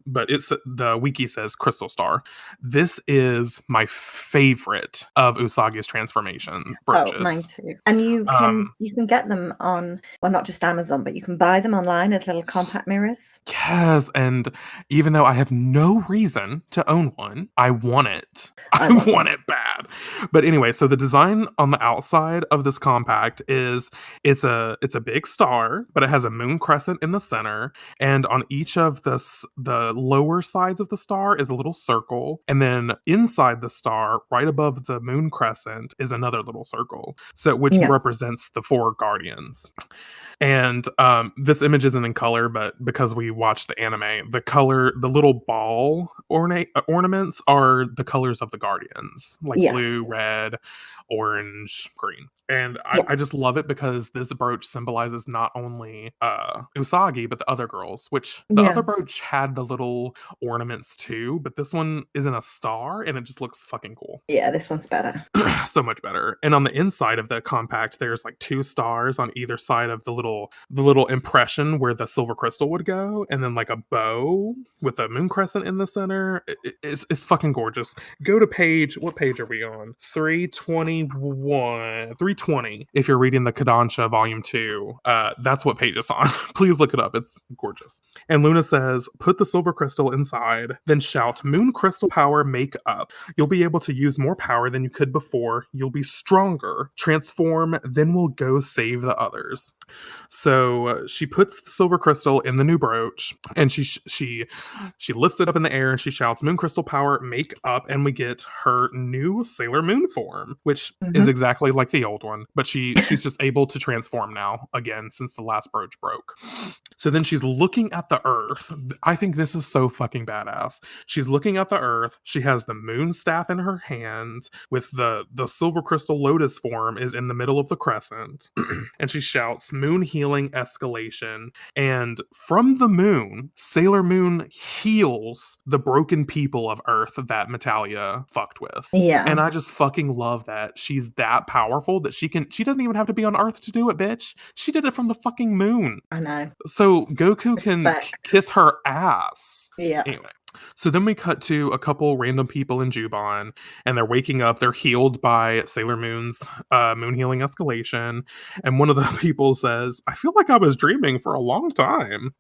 But it's the wiki says Crystal Star. This is my favorite of Usagi's transformation brooches. Oh, mine too. And you can get them on, well, not just Amazon, but you can buy them online as little compact mirrors. Yes, and even though I have no reason to own one, I want it. I want it bad. But anyway, so the design on the outside of this compact is it's a big star, but it has a moon crescent in the center, and on each of the lower sides of the star is a little circle, and then inside the star, right above the moon crescent, is another little circle, so which represents the 4 guardians. And this image isn't in color, but because we watched the anime, the little ball ornaments are the colors of the guardians, like blue, red, orange, green. And I just love it because this brooch symbolizes not only Usagi, but the other girls, which the other brooch had the little ornaments too, but this one isn't a star, and it just looks fucking cool. Yeah, this one's better. So much better. And on the inside of the compact, there's like 2 stars on either side of the little impression where the silver crystal would go, and then like a bow with a moon crescent in the center. It's fucking gorgeous. Go to what page are we on? 320. If you're reading the Kodansha Volume 2, that's what page it's on. Please look it up. It's gorgeous. And Luna says, "Put the silver crystal inside, then shout, 'Moon crystal power, make up.' You'll be able to use more power than you could before. before. You'll be stronger. Transform, then we'll go save the others. So she puts the silver crystal in the new brooch, and she lifts it up in the air and she shouts, "Moon crystal power, make up!" And we get her new Sailor Moon form, which is Mhm. exactly like the old one, but she's just able to transform now again since the last brooch broke. So then she's looking at the Earth. I think this is so fucking badass. She's looking at the Earth. She has the moon staff in her hand with the silver crystal lotus form is in the middle of the crescent, and she shouts, "Moon healing escalation." And from the moon, Sailor Moon heals the broken people of Earth that Metalia fucked with. And Yeah, I just fucking love that she's that powerful that she doesn't even have to be on Earth to do it, bitch. She did it from the fucking moon. I know. So Goku can Respect. kiss her ass. Yeah. Anyway, so then we cut to a couple random people in Juban, and they're waking up. They're healed by Sailor Moon's moon healing escalation. And one of the people says, "I feel like I was dreaming for a long time."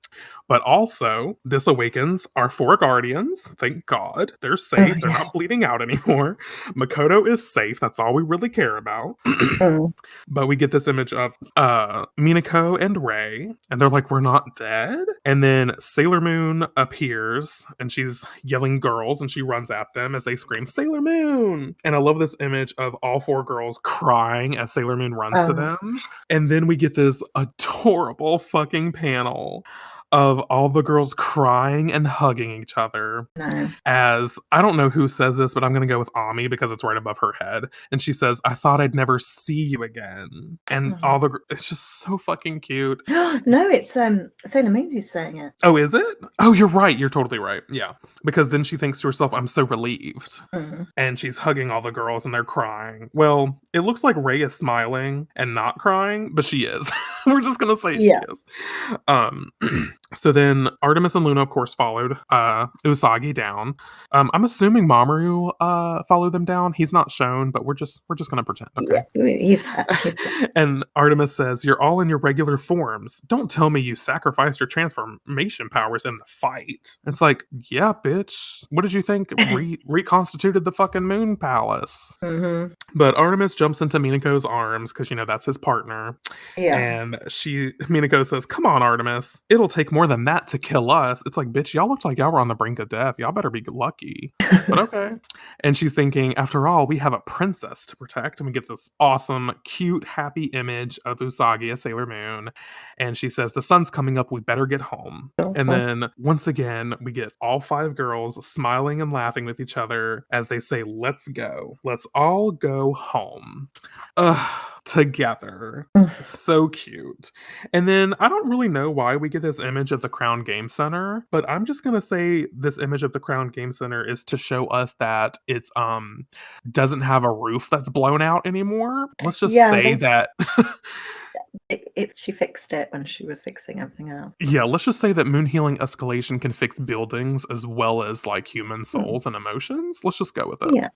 But also, this awakens our four guardians. Thank God. They're Oh, safe. They're yeah. not bleeding out anymore. Makoto is safe. That's all we really care about. Mm. But we get this image of Minako and Ray, and they're like, "We're not dead." And then Sailor Moon appears, and she's yelling girls, and she runs at them as they scream, "Sailor Moon!" And I love this image of all four girls crying as Sailor Moon runs to Oh, them. And then we get this adorable fucking panel of all the girls crying and hugging each other, no. as I don't know who says this, but I'm going to go with Ami because it's right above her head. And she says, "I thought I'd never see you again." And Oh. it's just so fucking cute. No, it's Sailor Moon who's saying it. Oh, is it? Oh, you're right. You're totally right. Yeah. Because then she thinks to herself, "I'm so relieved." Mm. And she's hugging all the girls and they're crying. Well, it looks like Ray is smiling and not crying, but she is. We're just going to say she Yeah. is. Um, so then Artemis and Luna, of course, followed Usagi down. I'm assuming Mamoru followed them down. He's not shown, but we're just gonna pretend, Yeah. okay? He's there. He's there. And Artemis says, "You're all in your regular forms. Don't tell me you sacrificed your transformation powers in the fight." It's like, yeah, bitch. What did you think reconstituted the fucking moon palace? Hmm. But Artemis jumps into Minako's arms because that's his partner. Yeah. And Minako says, "Come on, Artemis. It'll take more than that to kill us." It's like, bitch, y'all looked like y'all were on the brink of death. Y'all better be lucky. But okay. And she's thinking, after all, we have a princess to protect. And we get this awesome, cute, happy image of Usagi as Sailor Moon. And she says, "The sun's coming up. We better get home." And Awful. then once again, we get all five girls smiling and laughing with each other as they say, "Let's go. Let's all go home." Together. So cute. And then I don't really know why we get this image of the Crown Game Center, but I'm just gonna say this image of the Crown Game Center is to show us that it's doesn't have a roof that's blown out anymore. Let's just Yeah, say that she fixed it when she was fixing everything else. yeah, let's just say that moon healing escalation can fix buildings as well as like human Hmm. souls and emotions. Let's just go with it. Yeah.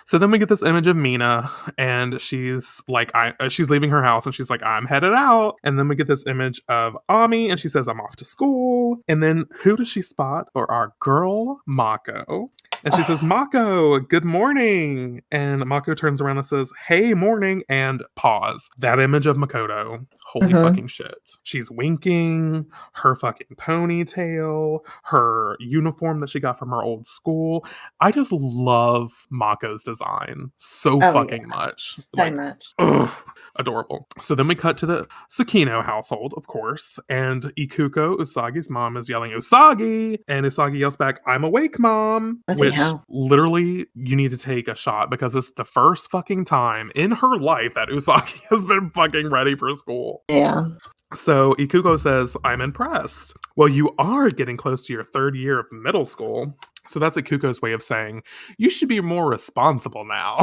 So then we get this image of Mina, and she's like, she's leaving her house, and she's like, "I'm headed out." And then we get this image of Ami, and she says, "I'm off to school." And then who does she spot? Or our girl Mako. And she says, "Mako, good morning." And Mako turns around and says, "Hey, morning." And pause. That image of Makoto, holy Hmm. fucking shit. She's winking, her fucking ponytail, her uniform that she got from her old school. I just love Mako's design so Oh yeah, fucking much. so Like, much. ugh, adorable. So then we cut to the Tsukino household, of course, and Ikuko, Usagi's mom, is yelling, "Usagi!" And Usagi yells back, "I'm awake, mom!" Bloody Which hell. literally you need to take a shot because it's the first fucking time in her life that Usagi has been fucking ready for school. Yeah. So Ikuko says, "I'm impressed." "Well, you are getting close to your third year of middle school." So that's Ikuko's way of saying, "You should be more responsible now."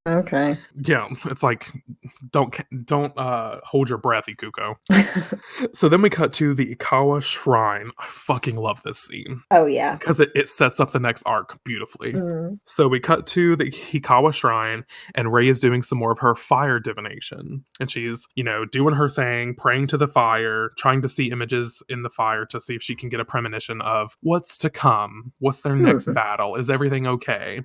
Okay. Yeah, it's like, don't hold your breath, Ikuko. So then we cut to the Ikawa Shrine. I fucking love this scene Oh yeah. because it sets up the next arc beautifully. Mm. So we cut to the Hikawa Shrine, and Rei is doing some more of her fire divination. And she's, doing her thing, praying to the fire, trying to see images in the fire to see if she can get a premonition of what's to come. What's their next battle? Is everything okay?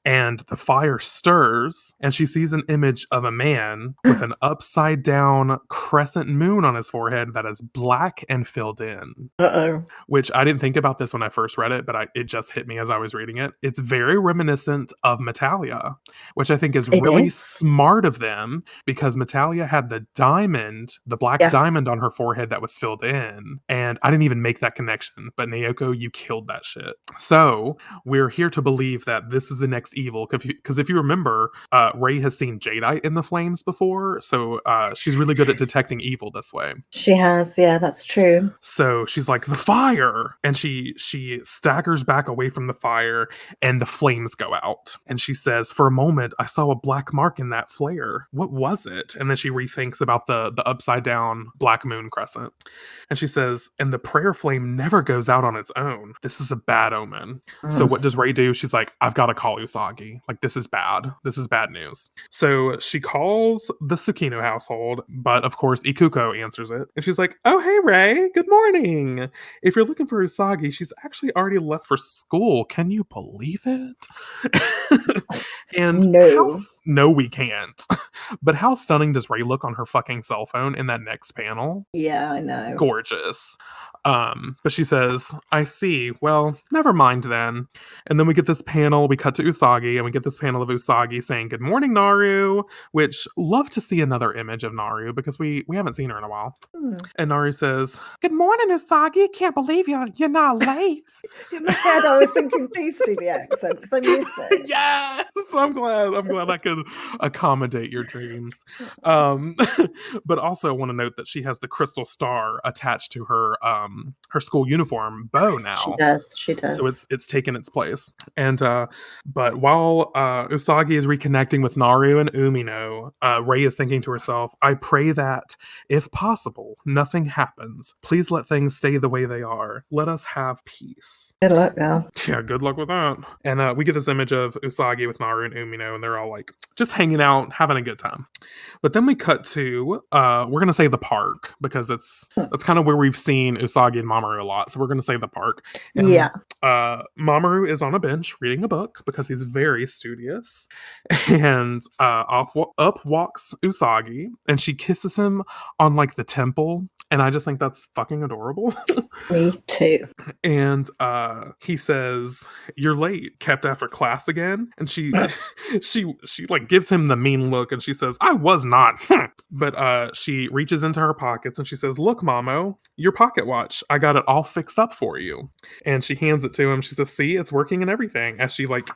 And the fire stirs, and she sees an image of a man with an upside down crescent moon on his forehead that is black and filled in. Uh-oh. Which I didn't think about this when I first read it, but it just hit me as I was reading it. It's very reminiscent of Metalia, which I think is It really is? smart of them because Metalia had the diamond, the black Yeah. diamond on her forehead that was filled in. And I didn't even make that connection. But Naoko, you killed that shit. So we're here to believe that this is the next evil. Because if you remember, Rey has seen Jadeite in the flames before. So she's really good at detecting evil this way. She has, yeah, that's true. So she's like, the fire! And she staggers back away from the fire and the flames go out. And she says, for a moment, I saw a black mark in that flare. What was it? And then she rethinks about the upside down black moon crescent. And she says, and the prayer flame never goes out on its own. This is a bad omen. So what does Rey do? She's like, I've got to call Usagi. Like, this is bad. This is bad news. So she calls the Tsukino household, but of course Ikuko answers it. And she's like, oh, hey, Rey, good morning. If you're looking for Usagi, she's actually already left for school. Can you believe it? And No. no, we can't. But how stunning does Rey look on her fucking cell phone in that next panel? Yeah, I know. Gorgeous. But she says, I see. Well, never mind then. And then we get this panel, we cut to Usagi, and we get this panel of Usagi saying, good morning, Naru, which love to see another image of Naru because we haven't seen her in a while. And Naru says, good morning, Usagi. Can't believe you're not late. In my head, I was thinking, please do the accent because I miss it. Yes, I'm glad I could accommodate your dreams. But also I want to note that she has the crystal star attached to her school uniform bow now. She does. So it's taken its place. And but while Usagi is reconnecting with Naru and Umino, Rei is thinking to herself, I pray that, if possible, nothing happens. Please let things stay the way they are. Let us have peace. Good luck, girl. Yeah, good luck with that. And we get this image of Usagi with Naru and Umino, and they're all like just hanging out, having a good time. But then we cut to we're gonna say the park because that's kind of where we've seen Usagi and Mamoru a lot. So we're gonna say the park. And, Yeah. Mamoru is on a bench reading a book because he's very studious. And up walks Usagi, and she kisses him on like the temple. And I just think that's fucking adorable. Me too. And he says, you're late, kept after class again. And she like gives him the mean look, and she says, I was not. But she reaches into her pockets and she says, look, Mamo, your pocket watch. I got it all fixed up for you. And she hands it to him. She says, see, it's working and everything. As she like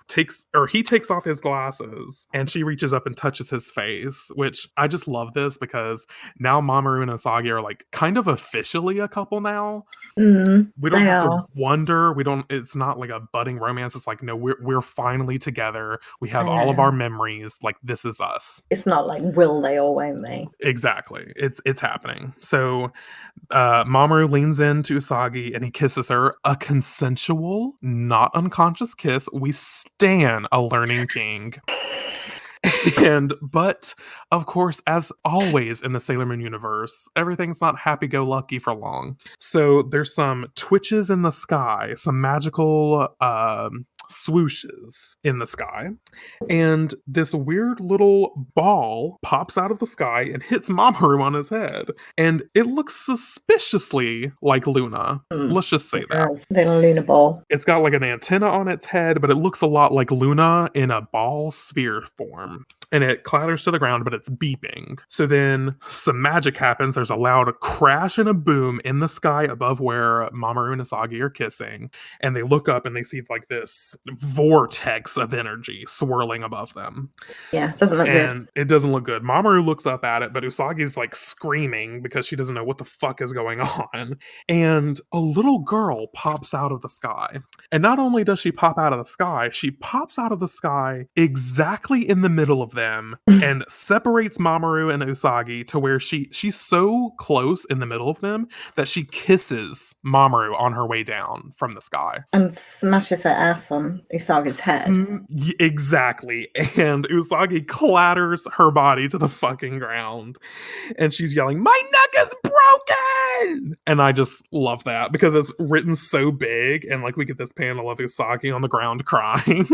he takes off his glasses, and she reaches up and touches his face, which I just love this because now Mamoru and Usagi are like kind of officially a couple now. We don't have to wonder. It's not like a budding romance. It's like, no, we're finally together. We have all of our memories. Like, this is us. It's not like will they or won't they? Exactly. It's happening. So Mamoru leans in to Usagi and he kisses her. A consensual, not unconscious kiss. We stan a learning king. But of course, as always in the Sailor Moon universe, everything's not happy-go-lucky for long. So there's some twitches in the sky, some magical swooshes in the sky, and this weird little ball pops out of the sky and hits Mamoru on his head, and it looks suspiciously like Luna. Let's just say that. Little Luna ball. It's got like an antenna on its head, but it looks a lot like Luna in a ball sphere form. And it clatters to the ground, but it's beeping. So then some magic happens. There's a loud crash and a boom in the sky above where Mamoru and Usagi are kissing. And they look up and they see like this vortex of energy swirling above them. Yeah, it doesn't look good. And it doesn't look good. Mamoru looks up at it, but Usagi's like screaming because she doesn't know what the fuck is going on. And a little girl pops out of the sky. And not only does she pop out of the sky, she pops out of the sky exactly in the middle of them and separates Mamoru and Usagi to where she's so close in the middle of them that she kisses Mamoru on her way down from the sky. And smashes her ass on Usagi's head. Exactly. And Usagi clatters her body to the fucking ground. And she's yelling, my neck is broken! And I just love that because it's written so big, and like we get this panel of Usagi on the ground crying.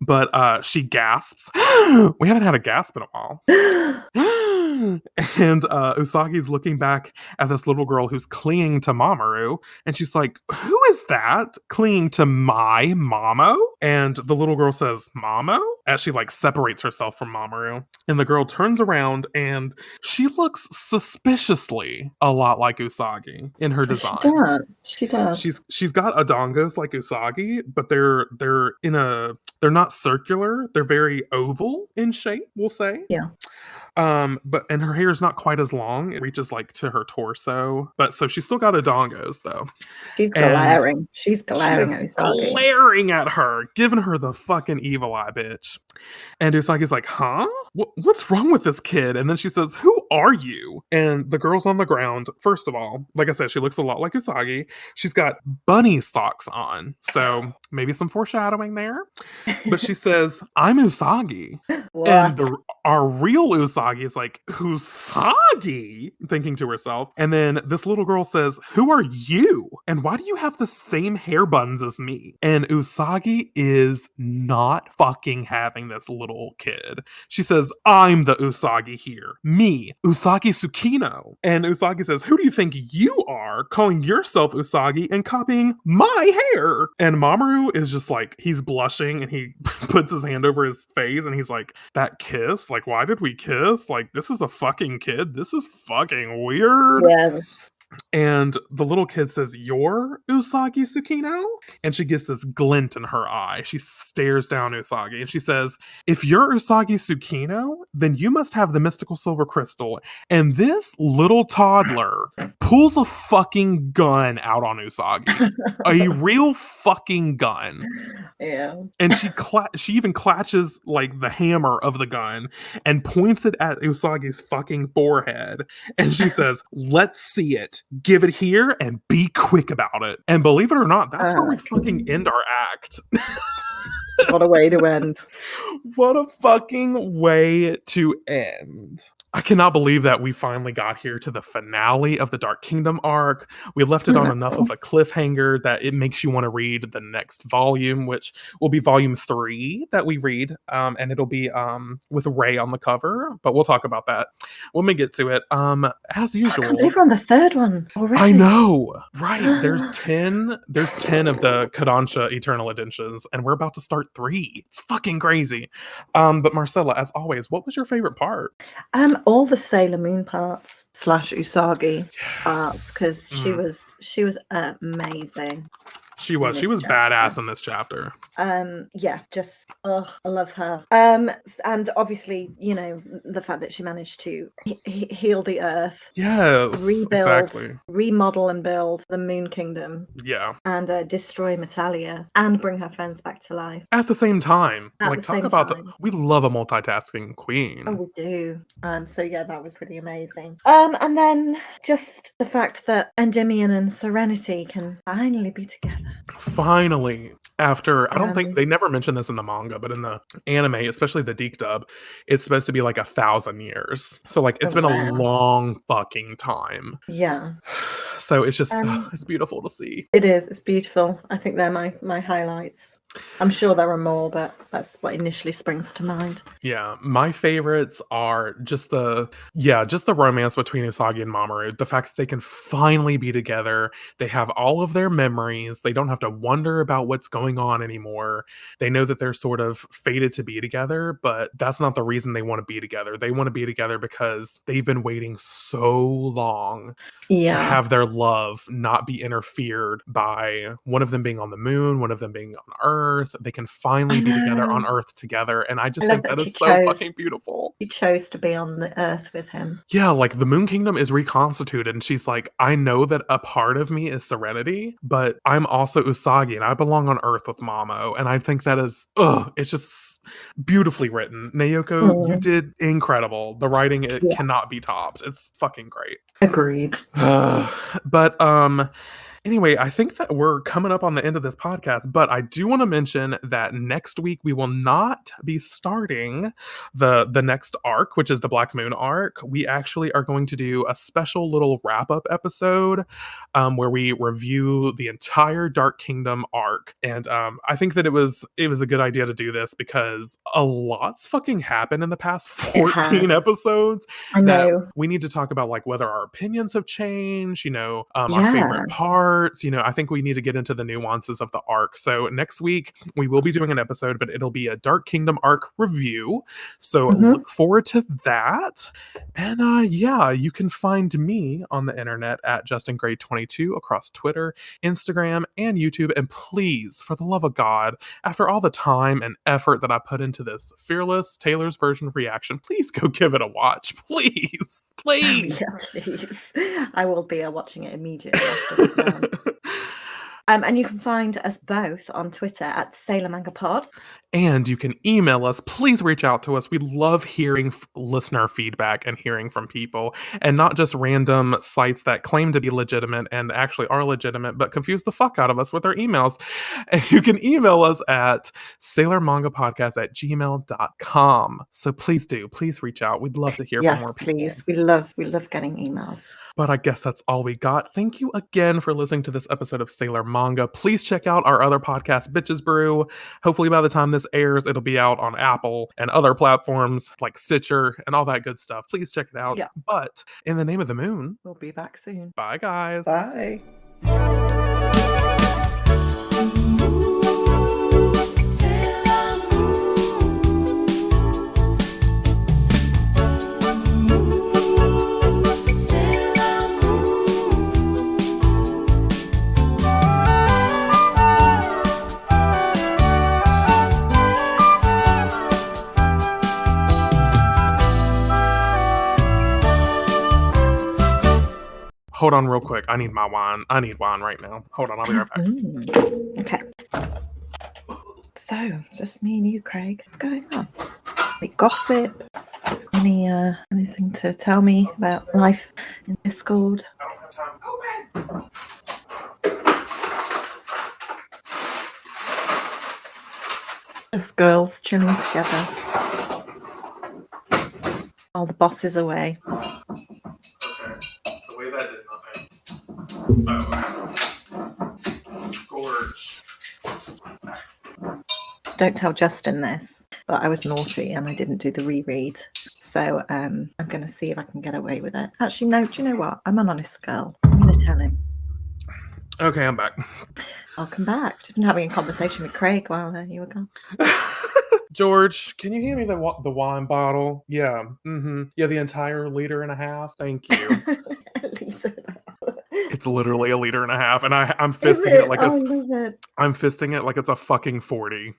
But she gasps. We haven't had a gasp in a while. And Usagi's looking back at this little girl who's clinging to Mamoru, and she's like, "Who is that clinging to my Mamo?" And the little girl says, "Mamo?" as she like separates herself from Mamoru. And the girl turns around and she looks suspiciously a lot like Usagi in her She design. does. She does. She's got adongos like Usagi, but they're not circular. They're very oval in shape, we'll say. Yeah. But and her hair is not quite as long. It reaches like to her torso. But so she's still got adongos though. She's And glaring. She's she glaring is at Usagi. glaring at her, giving her the fucking evil eye, bitch. And Usagi's like, huh? What's wrong with this kid? And then she says, who are you? And the girl's on the ground. First of all, like I said, she looks a lot like Usagi. She's got bunny socks on. So maybe some foreshadowing there. But she says, I'm Usagi. And What? our real Usagi is like, Usagi? Thinking to herself. And then this little girl says, who are you? And why do you have the same hair buns as me? And Usagi is not fucking having this little kid. She says, I'm the Usagi here. Me, Usagi Tsukino. And Usagi says, who do you think you are, calling yourself Usagi and copying my hair? And Mamoru is just like, he's blushing and he puts his hand over his face and he's like, that kiss? Like, why did we kiss? Like, this is a fucking kid. This is fucking weird. Yeah. And the little kid says, you're Usagi Tsukino? And she gets this glint in her eye. She stares down Usagi and she says, if you're Usagi Tsukino, then you must have the mystical silver crystal. And this little toddler pulls a fucking gun out on Usagi. A real fucking gun. Yeah. And she even clatches like the hammer of the gun and points it at Usagi's fucking forehead. And she says, let's see it. Give it here and be quick about it. And believe it or not, that's where we fucking end our act. What a way to end. What a fucking way to end. I cannot believe that we finally got here to the finale of the Dark Kingdom arc. We left it on enough of a cliffhanger that it makes you want to read the next volume, which will be volume 3 that we read. And it'll be with Ray on the cover, but we'll talk about that when we get to it. As I can't usual. believe we're on the third one already. I know, right? There's 10 of the Kodansha Eternal Editions, and we're about to start 3. It's fucking crazy. But Marcella, as always, what was your favorite part? All the Sailor Moon parts / Usagi parts, because she was amazing. She was badass in this chapter. Yeah, just I love her. And obviously, you know, the fact that she managed to heal the earth, Yes, rebuild, exactly. remodel and build the Moon Kingdom. Yeah, and destroy Metalia and bring her friends back to life at the same time. At like the talk same about time. we love a multitasking queen. Oh, we do. So yeah, that was pretty amazing. And then just the fact that Endymion and Serenity can finally be together. Finally, after I don't think they never mentioned this in the manga, but in the anime, especially the Deke dub, it's supposed to be like 1,000 years. So like it's been a long fucking time. Yeah. So it's just it's beautiful to see. It is. It's beautiful. I think they're my highlights. I'm sure there are more, but that's what initially springs to mind. Yeah, my favorites are just the romance between Usagi and Mamoru. The fact that they can finally be together. They have all of their memories. They don't have to wonder about what's going on anymore. They know that they're sort of fated to be together, but that's not the reason they want to be together. They want to be together because they've been waiting so long to have their love not be interfered by one of them being on the moon, one of them being on Earth. They can finally be together on Earth together, and I just think that is so fucking beautiful. She chose to be on the Earth with him. Yeah, like the Moon Kingdom is reconstituted, and she's like, I know that a part of me is Serenity, but I'm also Usagi, and I belong on Earth with Mamo, and I think that is, it's just beautifully written. Naoko, you did incredible. The writing, it cannot be topped. It's fucking great. Agreed. But Anyway, I think that we're coming up on the end of this podcast, but I do want to mention that next week we will not be starting the next arc, which is the Black Moon arc. We actually are going to do a special little wrap up episode where we review the entire Dark Kingdom arc, and I think that it was a good idea to do this because a lot's fucking happened in the past It has. 14 episodes I that know. we need to talk about, like whether our opinions have changed, our Yeah. favorite parts. I think we need to get into the nuances of the arc. So next week we will be doing an episode, but it'll be a Dark Kingdom arc review. So Hmm. look forward to that. And yeah, you can find me on the internet at JustinGrade22 across Twitter, Instagram, and YouTube. And please, for the love of God, after all the time and effort that I put into this Fearless Taylor's version reaction, please go give it a watch. Please. Oh, Please. yeah, please. I will be watching it immediately after this done. And you can find us both on Twitter at Sailor Manga Pod. And you can email us. Please reach out to us. We love hearing listener feedback and hearing from people, and not just random sites that claim to be legitimate and actually are legitimate, but confuse the fuck out of us with their emails. And you can email us at sailormangapodcast@gmail.com. So please reach out. We'd love to hear from Yes, more people. please. We love getting emails. But I guess that's all we got. Thank you again for listening to this episode of Sailor Manga. Please check out our other podcast, Bitches Brew. Hopefully, by the time this airs, it'll be out on Apple and other platforms like Stitcher and all that good stuff. Please check it out. Yeah. But in the name of the moon, We'll be back soon. bye, guys. Bye. Hold on real quick. I need my wine. I need wine right now. Hold on. I'll be right back. Okay. So, it's just me and you, Craig. What's going on? Any gossip? Anything to tell me about life in Discord? I don't have time. Just girls chilling together. All the bosses away. Okay. The way that did nothing. Oh. Gorge. Don't tell Justin this, but I was naughty and I didn't do the reread. So I'm going to see if I can get away with it. Actually, no, do you know what? I'm an honest girl. I'm going to tell him. Okay, I'm back. Welcome back. I've been having a conversation with Craig while you were gone. George, can you hand me the wine bottle? Yeah. Yeah, the entire liter and a half. Thank you. It's literally a liter and a half, and I'm fisting it like I'm fisting it like it's a fucking 40.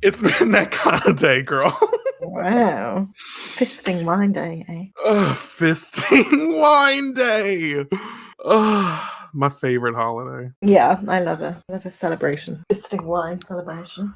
It's been that kind of day, girl. Wow. Fisting wine day, eh? Fisting wine day. My favorite holiday. Yeah, I love a celebration. Fisting wine celebration.